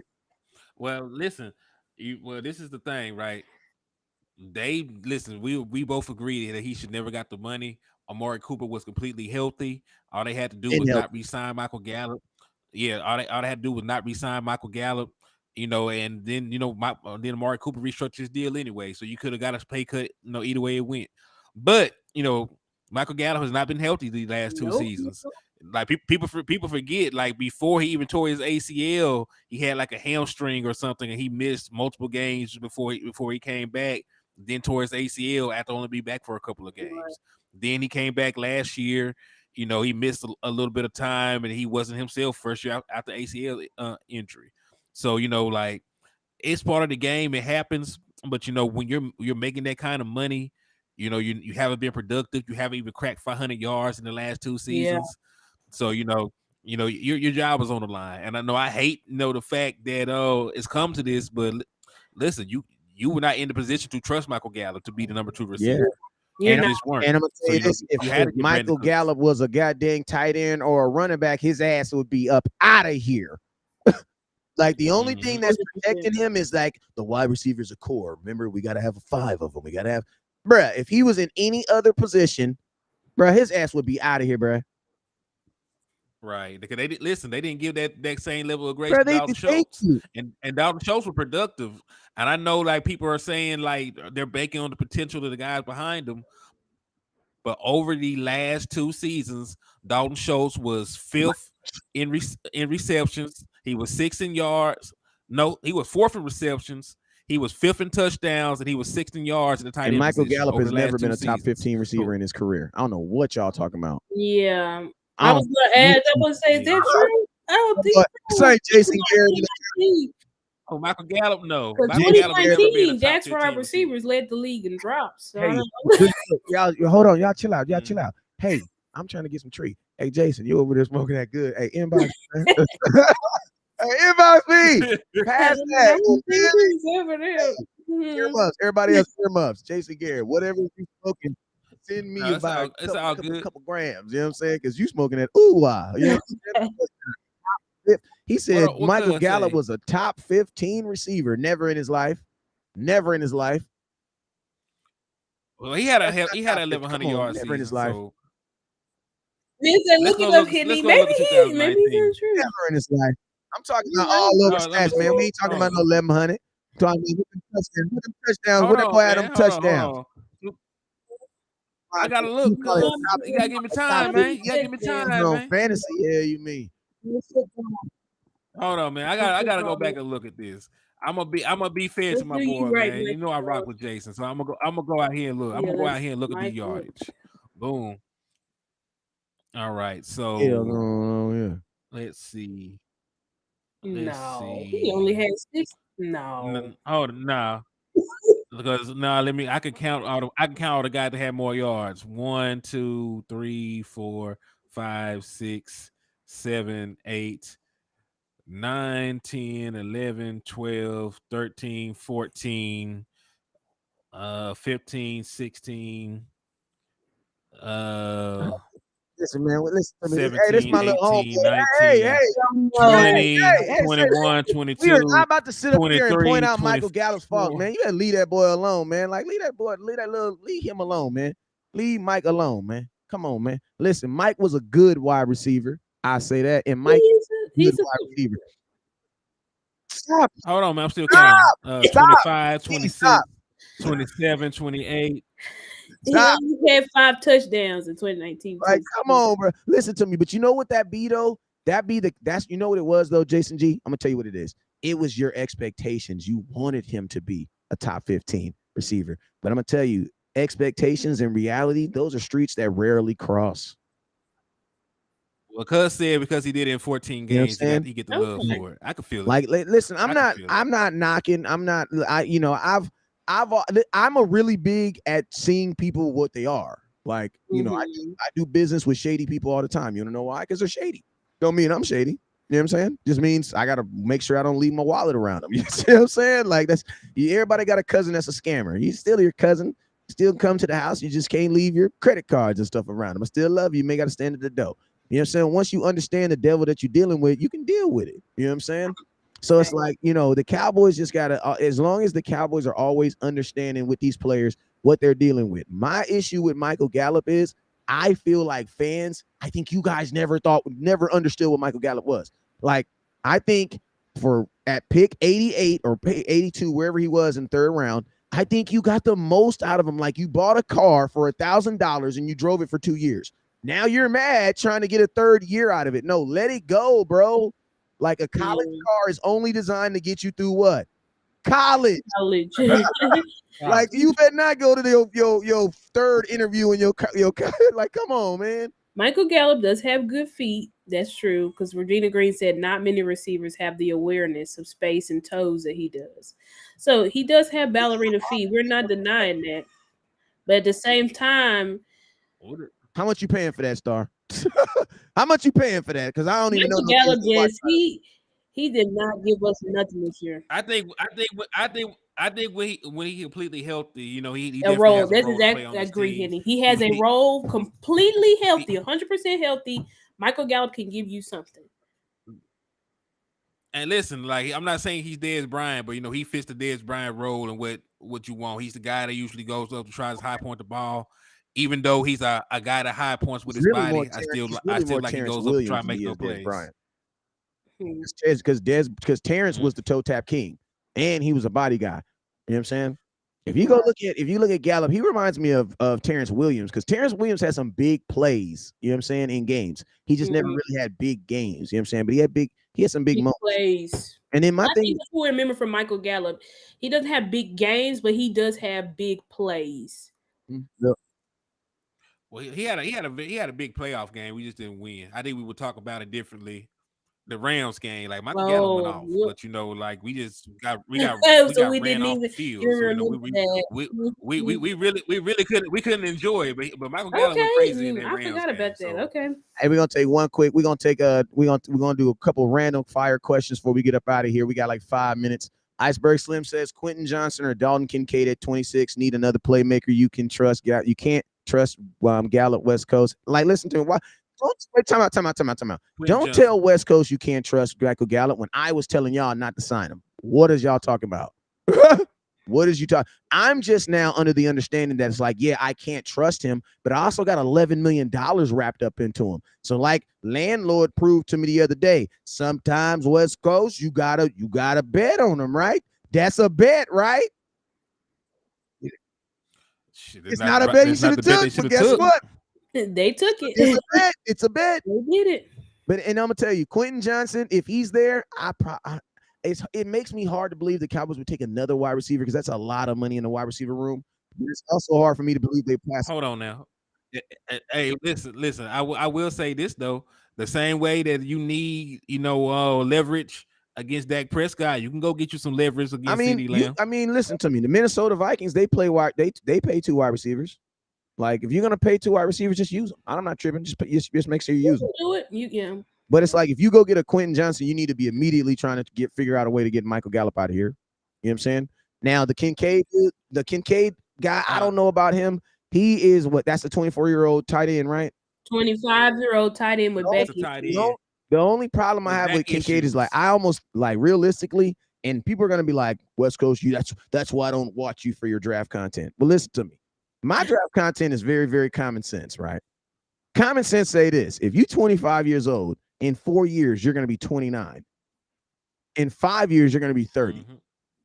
Well, listen. This is the thing, right? We both agreed that he should never got the money. Amari Cooper was completely healthy. All they had to do was not re-sign Michael Gallup. Yeah, all they had to do was not re-sign Michael Gallup. And then then Amari Cooper restructured his deal anyway, so you could have got a pay cut. Either way it went. But Michael Gallup has not been healthy the last two seasons. Like people forget, like before he even tore his ACL, he had like a hamstring or something, and he missed multiple games before he came back. Then tore his ACL after only be back for a couple of games. Right. Then he came back last year. He missed a little bit of time, and he wasn't himself first year after ACL injury. So like, it's part of the game. It happens. But when you're making that kind of money, you haven't been productive. You haven't even cracked 500 yards in the last two seasons. Yeah. So your job is on the line. And I know I hate the fact that it's come to this, but listen, you were not in the position to trust Michael Gallup to be the number 2 Yeah. receiver. You're You not. just weren't. And I'm gonna So tell you this: you had if to get Brandon Michael Cooks. Gallup was a goddamn tight end or a running back, his ass would be up out of here. Like the only thing that's 100%. protecting him is like the wide receivers are core. Remember, we got to have 5 of them. We got to have, bruh. If he was in any other position, bruh, his ass would be out of here, bruh. Right, because they listen. They didn't give that same level of grace Bruh, to they Dalton thank Schultz, you. and Dalton Schultz were productive. And I know like people are saying like they're banking on the potential of the guys behind them, but over the last 2 seasons, Dalton Schultz was 5th in receptions. He was 6th in yards. No, he was 4th in receptions. He was 5th in touchdowns, and he was 6th in yards in the tight And end Michael position Gallup over has the last never 2 been a top seasons. 15 receiver So, in his career. I don't know what y'all talking about. Yeah. I I don't. was gonna add. I was say, is that true? I don't think But this so. ain't Jason Garrett. oh, Michael Gallup, no. Because Michael Gallup has never been a 2019, top that's 15 wide receiver. receivers led the league in drops. So I Hey, don't know. y'all, hold on, y'all chill out, y'all chill Mhm. out. Hey, I'm trying to get some tree. Hey, Jason, you over there smoking that good? Hey, inbox, man. Hey, inbox me. Pass I that. don't think he's over there. Earmuffs. Everybody else earmuffs. Jason Garrett, whatever you smoking, send me No, about it's all good. couple grams. You know what I'm saying? Because you smoking that ooh wow. You know what I'm saying? He said What Michael could I Gallup say? was a top 15 receiver. Never in his life. Never in his life. Well, he had That's a not he had top an 50. 1100 Come on, yard never in his season. life. So Look it up, Henny. let's go Maybe look at maybe he's 2019. true. Never in his life. I'm talking about Yeah, all over Let me stats, man. see. We ain't talking about no 1100. Talking about them touchdowns. Hold What that on, boy had them man. touchdowns. Hold on. I gotta look. You probably You gotta give me top time, 50 man. You gotta give me time, on man. fantasy. Yeah, you mean. Hold on, man. I gotta go back and look at this. I'm gonna be fair to Let's my do you boy, right, man. You know I rock with Jason, so I'm gonna go out here and look. I'm Yeah, gonna go out let's here and look at the Michael. yardage. Boom. All right, Yeah, so yeah. let's see. No, he only had 6. No. Oh no, because let me. I can count all the guys that had more yards. 1, 2, 3, 4, 5, 6, 7, 8, 9, 10, 11, 12, 13, 14, 15, 16, Listen, man. Listen to me. Hey, this 17, my little homeboy. 18, Hey, 19, No. 20, hey, 21, we are 22, not about to sit up here and point 23, out Michael Gallup's fault, 24. man. You gotta leave that boy alone, man. Like leave him alone, man. Leave Mike alone, man. Come on, man. Listen, Mike was a good wide receiver. I say that, and Mike He's good a wide receiver. Stop, Hold on, man. I'm still counting. stop, 25, stop, 26, 27, 28. He stop. only had 5 touchdowns in 2019. Like, come on, bro. Listen to me. But you know what that be though? That's you know what it was though, Jason G. I'm gonna tell you what it is. It was your expectations. You wanted him to be a top 15 receiver. But I'm gonna tell you, expectations and reality, those are streets that rarely cross. Well, Cuz said because he did it in 14 You know what I'm games, saying? he get the love Okay. for it. I can feel it. Like, listen, I can feel it. I'm not knocking. I'm not. I'm a really big at seeing people what they are. Like, I do business with shady people all the time. You don't know why? Because they're shady. Don't mean I'm shady. You know what I'm saying? Just means I gotta make sure I don't leave my wallet around them. You see what I'm saying? Like everybody got a cousin that's a scammer. You still your cousin, still come to the house. You just can't leave your credit cards and stuff around them. I still love you. You may gotta stand at the door. You know what I'm saying? Once you understand the devil that you're dealing with, you can deal with it. You know what I'm saying? So it's like, the Cowboys just got to, as long as the Cowboys are always understanding with these players what they're dealing with. My issue with Michael Gallup is I feel like fans, I think you guys never understood what Michael Gallup was. Like, I think at pick 88 or 82, wherever he was in third round, I think you got the most out of him. Like, you bought a car for $1,000 and you drove it for 2 years. Now you're mad trying to get a third year out of it. No, let it go, bro. Like a college car is only designed to get you through what? College. Like you better not go to your third interview in your like, come on, man. Michael Gallup does have good feet. That's true, because Regina Green said not many receivers have the awareness of space and toes that he does. So he does have ballerina feet. We're not denying that. But at the same time, how much you paying for that, Star? How much you paying for that? Because I don't even know. Michael Gallup he did not give us nothing this year. I think I think when he completely healthy, he A definitely role. has a That's role to play exact on this agree, team. Henny. He has a He, role completely healthy, he, 100% healthy. Michael Gallup can give you something. and listen, like I'm not saying he's Dez Bryant, but he fits the Dez Bryant role and what you want. He's the guy that usually goes up to try to high point the ball. Even though he's a guy that high points with He's his really more body, Terrence. He's I really still more like he Terrence goes up to try Williams and than make he no is Des plays. Bryant. Hmm. Because Mm. Terrence was the toe tap king, and he was a body guy. You know what I'm saying? If you Right. look at Gallup, he reminds me of Terrence Williams, because Terrence Williams had some big plays. You know what I'm saying, in games. He just never Mhm. really had big games. You know what I'm saying? But he had some big He moments. plays. And then my I thing, think that's what we remember from Michael Gallup. He doesn't have big games, but he does have big plays. the- Well, he had a big playoff game. We just didn't win. I think we would talk about it differently. The Rams game, like Michael Gallup went Oh, off, but like we just we so got we ran didn't off the even field. So remember that. Mhm. we really couldn't enjoy it. But Michael Gallup went Okay, crazy in that I Rams forgot game. about that. So Okay. hey, we're gonna take one quick. We're gonna do a couple random fire questions before we get up out of here. We got like 5 minutes. Iceberg Slim says Quentin Johnson or Dalton Kincaid at 26 need another playmaker you can trust. You can't trust Gallup West Coast. Like, listen to him. Why? Don't wait, time out. Quentin Don't Johnson. tell West Coast you can't trust Michael Gallup when I was telling y'all not to sign him. What is y'all talking about? What is you talking? I'm just now under the understanding that it's like, yeah, I can't trust him, but I also got $11 million wrapped up into him. So, like landlord proved to me the other day, sometimes West Coast, you gotta bet on him, right? That's a bet, right? Shit, It's not a bet he that's should not have the bet took, they should but have guess took. what? They took It's it. a bet. It's a bet. They did it. But and I'm gonna tell you, Quentin Johnson, if he's there, it makes me hard to believe the Cowboys would take another wide receiver, because that's a lot of money in the wide receiver room. But it's also hard for me to believe they pass. Hold on now. Hey, listen. I will say this though. The same way that you need, leverage against Dak Prescott, you can go get you some leverage against CeeDee Lamb. Listen to me. The Minnesota Vikings, they pay two wide receivers. Like, if you're gonna pay two wide receivers, just use them. I'm not tripping. Just make sure you use them. Do it. Yeah. But it's like, if you go get a Quentin Johnson, you need to be immediately trying to figure out a way to get Michael Gallup out of here. You know what I'm saying? Now the Kincaid guy, I don't know about him. He is what? That's the 24-year-old tight end, right? 25-year-old tight end with That's back a tight issues. end The only problem I with have with back Kincaid is, like, issues. I almost, like, realistically, and people are gonna be like, West Coast, that's why I don't watch you for your draft content. But listen to me. My draft content is very, very common sense, right? Common sense say this: if you're 25 years old, in 4 years, you're gonna be 29. In 5 years, you're gonna be 30. Mm-hmm.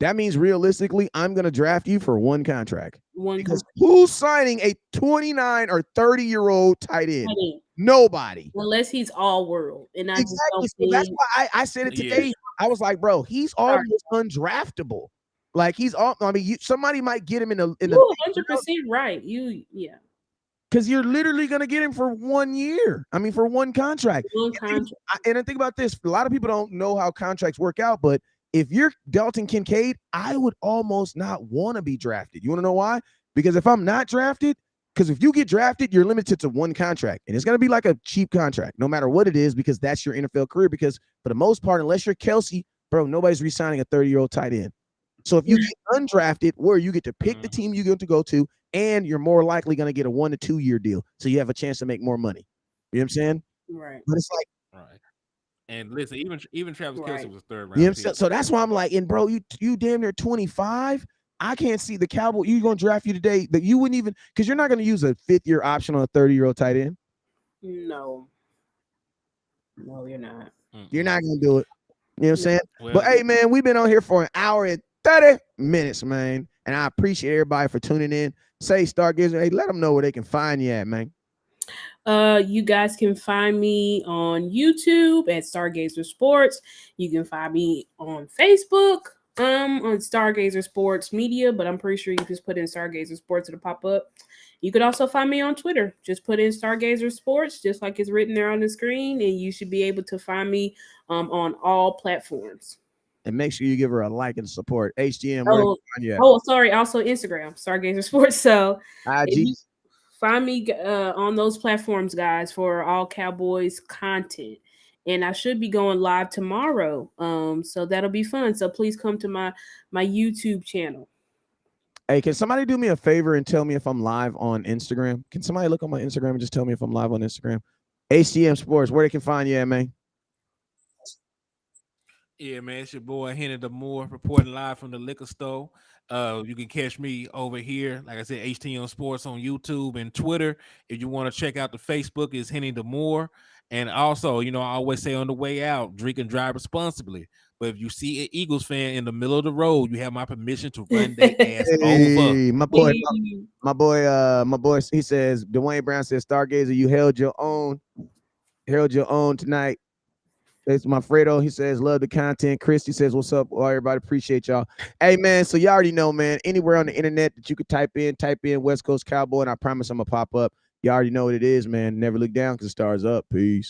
That means realistically, I'm gonna draft you for one contract. One Because who's signing a 29 or 30-year-old tight end? tight end. Nobody. Unless he's all world. And I just don't Exactly. So that's think why I said it Yeah. today. I was like, bro, he's almost undraftable. Like, he's all. I mean, somebody might get him in the you're 100% right. Yeah. because you're literally gonna get him for 1 year. I mean, for one contract. One contract. And I think about this. A lot of people don't know how contracts work out, but if you're Dalton Kincaid, I would almost not want to be drafted. You want to know why? Because if I'm not drafted, because if you get drafted, you're limited to one contract, and it's going to be like a cheap contract, no matter what it is, because that's your NFL career. Because for the most part, unless you're Kelsey, bro, nobody's re-signing a 30-year-old tight end. So if you get undrafted, where you get to pick the team you get to go to, and you're more likely going to get a 1 to 2 year deal, so you have a chance to make more money. You know what I'm saying? Right. But it's like, Right. And listen, even Travis Kelce was a third you know, round pick. so that's why I'm like, and bro, you damn near 25. I can't see the Cowboy. You gonna draft you today that you wouldn't even, because you're not gonna use a 5th-year option on a 30-year-old tight end. No, you're not. You're not gonna do it. You know what I'm saying? Well, but hey, man, we've been on here for an hour and 30 minutes, man. And I appreciate everybody for tuning in. Say, Stargazer, hey, let them know where they can find you at, man. You guys can find me on YouTube at Stargazer Sports. You can find me on Facebook, on Stargazer Sports Media, but I'm pretty sure you just put in Stargazer Sports, it'll pop up. You could also find me on Twitter. Just put in Stargazer Sports, just like it's written there on the screen, and you should be able to find me on all platforms. And make sure you give her a like and support. HGM, sorry. Also Instagram, Stargazer Sports. So IG. Find me on those platforms, guys, for all Cowboys content. and I should be going live tomorrow. So that'll be fun. So please come to my YouTube channel. Hey, can somebody do me a favor and tell me if I'm live on Instagram? Can somebody look on my Instagram and just tell me if I'm live on Instagram? HTM Sports, where they can find you at, man? Yeah, man, it's your boy Henny the Moore reporting live from the liquor store. You can catch me over here, like I said, HTM Sports on YouTube and Twitter. If you want to check out the Facebook, it's Henny the Moore. And also, I always say on the way out, drink and drive responsibly. But if you see an Eagles fan in the middle of the road, you have my permission to run their ass over. Hey, my boy, he says, Dwayne Brown says, Stargazer, you held your own tonight. It's my Fredo. He says, love the content. Christy says, what's up? Well, everybody, appreciate y'all. Hey, man, so you already know, man, anywhere on the internet that you could type in West Coast Cowboy, and I promise I'm going to pop up. You already know what it is, man. Never look down because the stars up. Peace.